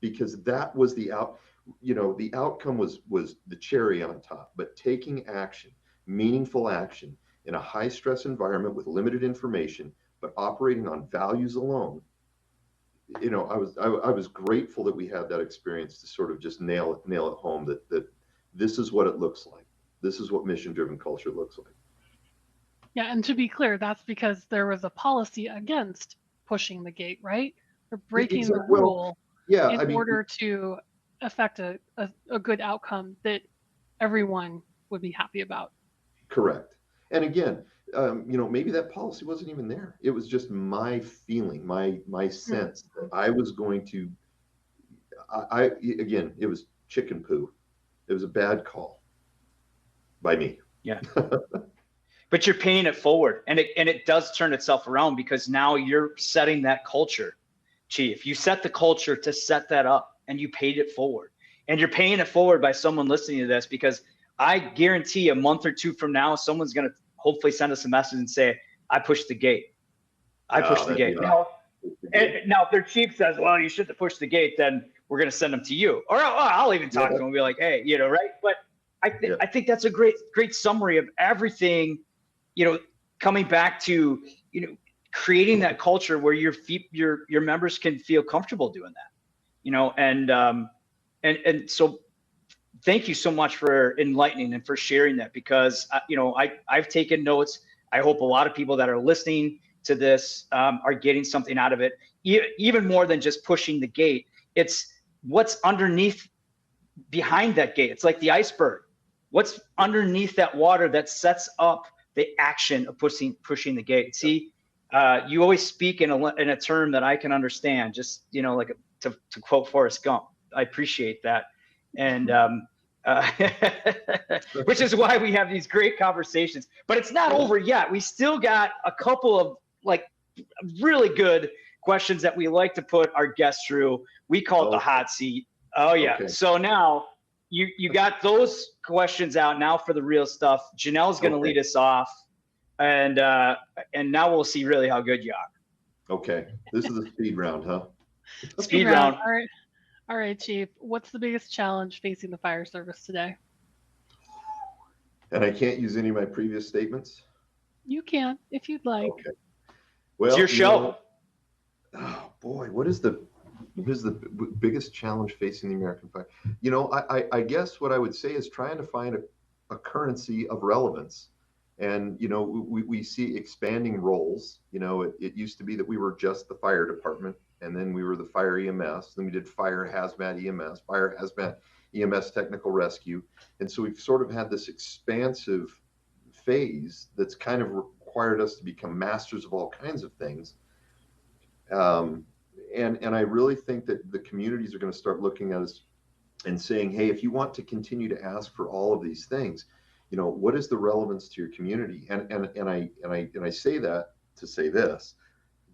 because that was the outcome was the cherry on top. But taking action, meaningful action in a high stress environment with limited information, but operating on values alone. You know, I was grateful that we had that experience to sort of just nail it home that this is what it looks like. This is what mission-driven culture looks like. Yeah, and to be clear, that's because there was a policy against pushing the gate, right? Or breaking the rule in order to affect a good outcome that everyone would be happy about. Correct. And again, maybe that policy wasn't even there. It was just my feeling, my sense that I was going to, again, it was chicken poo. It was a bad call by me. Yeah. But you're paying it forward, and it does turn itself around, because now you're setting that culture, Chief. You set the culture to set that up, and you paid it forward. And you're paying it forward by someone listening to this, because I guarantee a month or two from now, someone's going to hopefully send us a message and say, I pushed the gate. I pushed the gate. Now, if their chief says, well, you shouldn't have pushed the gate, then we're going to send them to you. Or I'll even talk to them and be like, hey, right? But I think that's a great summary of everything, coming back to, creating that culture where your members can feel comfortable doing that, and so thank you so much for enlightening and for sharing that, because I've taken notes. I hope a lot of people that are listening to this are getting something out of it, even more than just pushing the gate. It's what's underneath, behind that gate. It's like the iceberg. What's underneath that water that sets up the action of pushing the gate. See, you always speak in a term that I can understand, just, like to quote Forrest Gump. I appreciate that. And which is why we have these great conversations, but it's not over yet. We still got a couple of like really good questions that we like to put our guests through. We call it the hot seat. Oh yeah. Okay. So now you got those questions out. Now for the real stuff. Janelle's going to lead us off, and now we'll see really how good you are. Okay. This is the speed round, huh? Speed round. All right, Chief. What's the biggest challenge facing the fire service today? And I can't use any of my previous statements? You can, if you'd like. Okay. Well, it's your show. Oh boy, what is the biggest challenge facing the American fire? I guess what I would say is trying to find a currency of relevance. And, we see expanding roles. It used to be that we were just the fire department, and then we were the fire EMS, then we did fire hazmat EMS, fire hazmat EMS technical rescue. And so we've sort of had this expansive phase that's kind of required us to become masters of all kinds of things. And I really think that the communities are going to start looking at us and saying, hey, if you want to continue to ask for all of these things, what is the relevance to your community? And I say that to say this.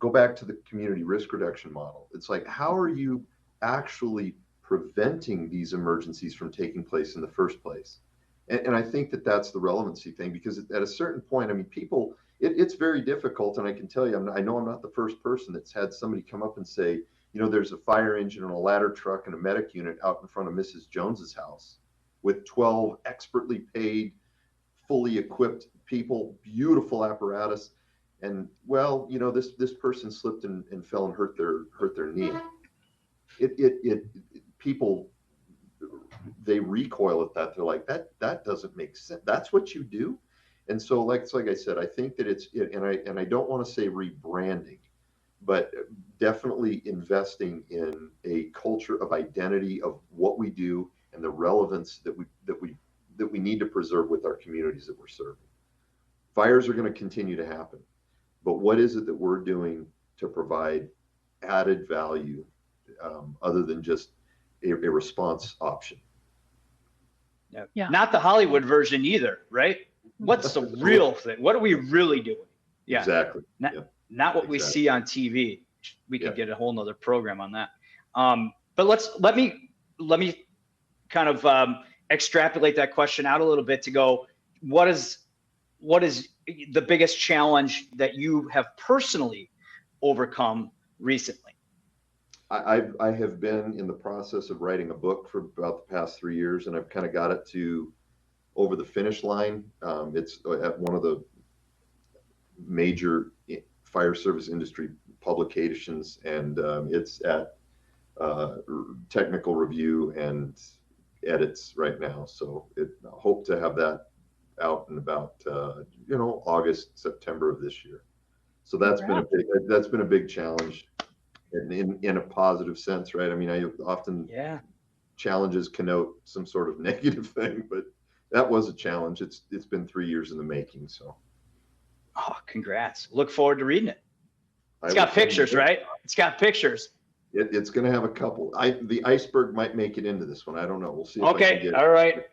Go back to the community risk reduction model. It's like, how are you actually preventing these emergencies from taking place in the first place? And I think that that's the relevancy thing, because at a certain point, I mean, people, it's very difficult. And I can tell you, I know I'm not the first person that's had somebody come up and say, there's a fire engine and a ladder truck and a medic unit out in front of Mrs. Jones's house with 12 expertly paid, fully equipped people, beautiful apparatus. And well, this person slipped and fell and hurt their knee. People, they recoil at that. They're like, that doesn't make sense. That's what you do. And so like I said, I think that and I don't want to say rebranding, but definitely investing in a culture of identity of what we do and the relevance that we need to preserve with our communities that we're serving. Fires are going to continue to happen, but what is it that we're doing to provide added value other than just a response option? Yeah. Not the Hollywood version either, right? What's the real thing? What are we really doing? Yeah, exactly. Not what we see on TV. We could get a whole nother program on that. But let me kind of extrapolate that question out a little bit to go, what is the biggest challenge that you have personally overcome recently? I have been in the process of writing a book for about the past 3 years, and I've kind of got it to over the finish line. It's at one of the major fire service industry publications, and it's at technical review and edits right now. So I hope to have that out in about August, September of this year. So that's been a big challenge in a positive sense, right? I mean, I often challenges connote some sort of negative thing, but that was a challenge. It's been 3 years in the making. So, oh, congrats! Look forward to reading it. It's got pictures, right? It's got pictures. It's going to have a couple. The iceberg might make it into this one. I don't know. We'll see. If okay. I can get all right.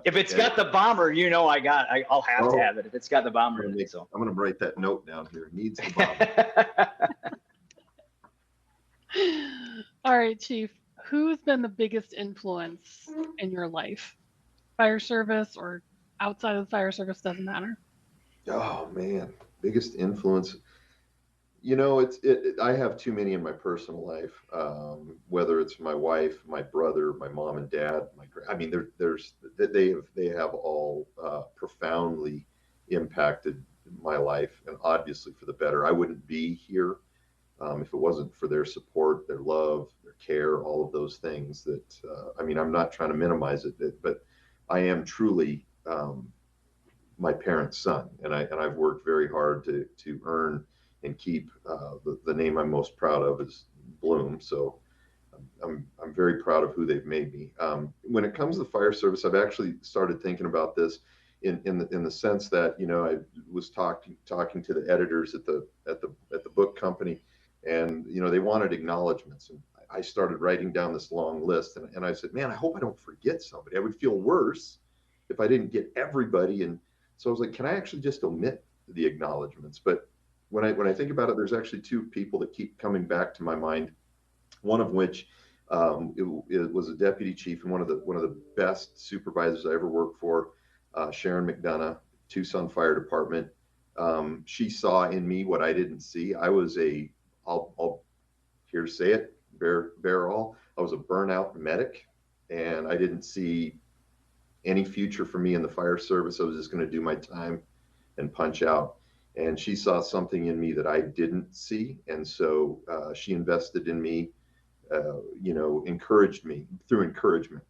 If it's got the bomber, I'll have to have it. If it's got the bomber in it, so I'm going to write that note down here. Needs the bomber. All right, Chief. Who's been the biggest influence in your life? Fire service or outside of the fire service, doesn't matter. Oh man, biggest influence. I have too many in my personal life. Whether it's my wife, my brother, my mom and dad, they have all profoundly impacted my life, and obviously for the better. I wouldn't be here if it wasn't for their support, their love, their care, all of those things. That I'm not trying to minimize it, but I am truly my parents' son, and I've worked very hard to earn and keep the name I'm most proud of is Blume. So I'm very proud of who they've made me. When it comes to the fire service, I've actually started thinking about this in the sense that, I was talking to the editors at the book company, and they wanted acknowledgments, and I started writing down this long list, and I said, man, I hope I don't forget somebody. I would feel worse if I didn't get everybody. And so I was like, can I actually just omit the acknowledgments? But when I think about it, there's actually two people that keep coming back to my mind. One of which it was a deputy chief and one of the best supervisors I ever worked for, Sharon McDonough, Tucson Fire Department. She saw in me what I didn't see. I was I'll here to say it, bear all. I was a burnout medic, and I didn't see any future for me in the fire service. I was just going to do my time and punch out. And she saw something in me that I didn't see, and so she invested in me. Encouraged me through encouragement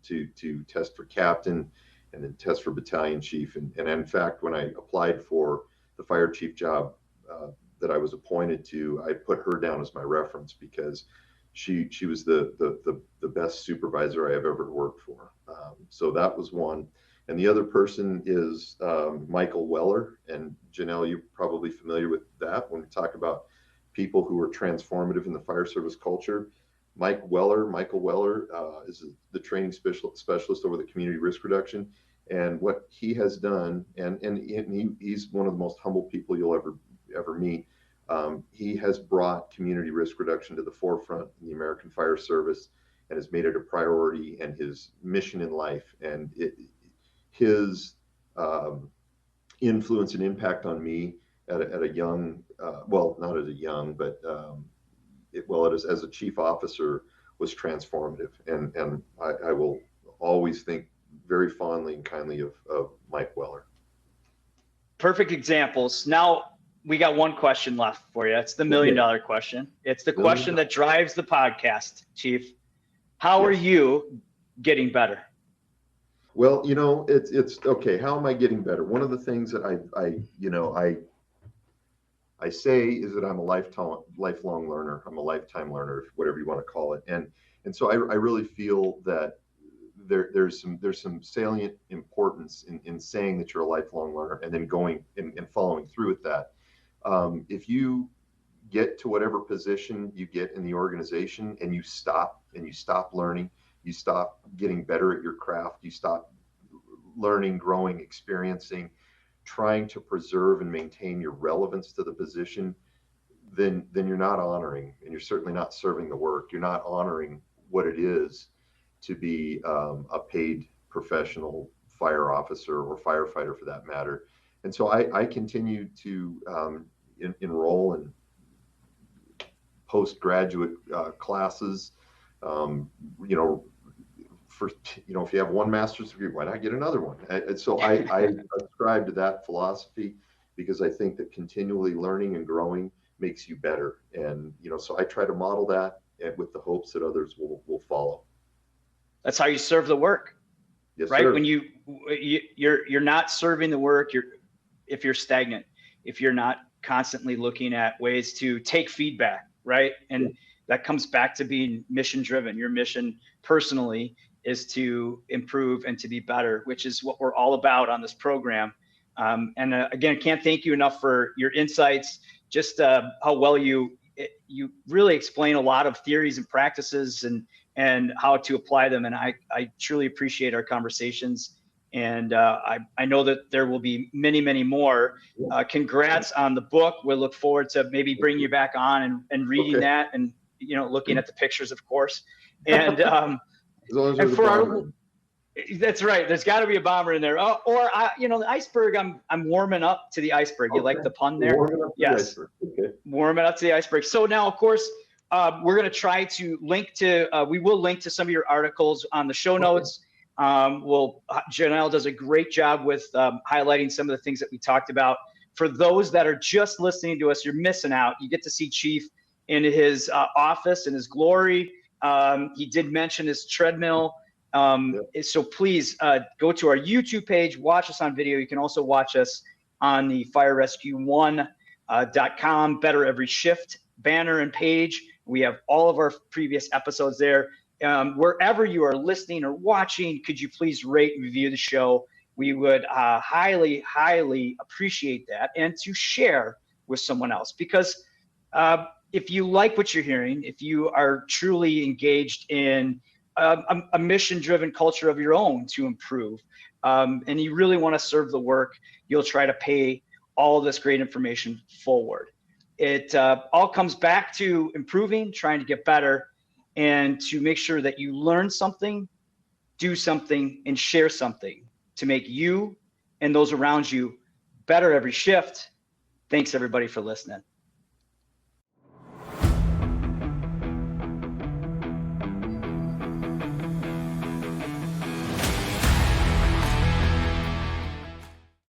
to test for captain and then test for battalion chief. And in fact, when I applied for the fire chief job that I was appointed to, I put her down as my reference because she was the best supervisor I have ever worked for. So that was one. And the other person is Michael Weller. And Janelle, you're probably familiar with that when we talk about people who are transformative in the fire service culture. Michael Weller is the training specialist over the community risk reduction. And what he has done, and he's one of the most humble people you'll ever meet. He has brought community risk reduction to the forefront in the American Fire Service and has made it a priority and his mission in life. And his influence and impact on me at a young, well, not at a young, but as a chief officer was transformative. And I will always think very fondly and kindly of Mike Weller. Perfect examples. Now we got one question left for you. It's the $1 million question. It's the question that drives the podcast, Chief. How are you getting better? Well, it's okay. How am I getting better? One of the things that I say is that I'm a lifelong learner. I'm a lifetime learner, whatever you want to call it. And so I really feel that there's some salient importance in saying that you're a lifelong learner and then going and following through with that. If you get to whatever position you get in the organization and you stop learning, you stop getting better at your craft, you stop learning, growing, experiencing, trying to preserve and maintain your relevance to the position, then you're not honoring, and you're certainly not serving the work. You're not honoring what it is to be a paid professional fire officer or firefighter for that matter. And so I continue to enroll in postgraduate classes. If you have one master's degree, why not get another one? And so I ascribe to that philosophy because I think that continually learning and growing makes you better. And, so I try to model that with the hopes that others will follow. That's how you serve the work. Yes, right? sir. When you're not serving the work, if you're stagnant, if you're not constantly looking at ways to take feedback, right? And that comes back to being mission driven. Your mission personally is to improve and to be better, which is what we're all about on this program. Again, can't thank you enough for your insights, just how well you really explain a lot of theories and practices and how to apply them. And I truly appreciate our conversations. And I know that there will be many, many more. Congrats on the book. We'll look forward to maybe bringing you back on and reading that and, looking at the pictures, of course. And as long as that's right. There's got to be a bomber in there. The iceberg. I'm warming up to the iceberg. You like the pun there? Warming up to the iceberg. Okay. Warming up to the iceberg. So now, of course, we're going to try to link to. We will link to some of your articles on the show notes. Janelle does a great job with highlighting some of the things that we talked about. For those that are just listening to us, you're missing out. You get to see Chief in his office in his glory. He did mention his treadmill. So please go to our YouTube page, watch us on video. You can also watch us on the firerescue1.com, Better Every Shift banner and page. We have all of our previous episodes there. Wherever you are listening or watching, could you please rate and review the show? we would highly, highly appreciate that, and to share with someone else. Because if you like what you're hearing, if you are truly engaged in a mission-driven culture of your own to improve, and you really want to serve the work, you'll try to pay all this great information forward. It all comes back to improving, trying to get better, and to make sure that you learn something, do something, and share something to make you and those around you better every shift. Thanks everybody for listening.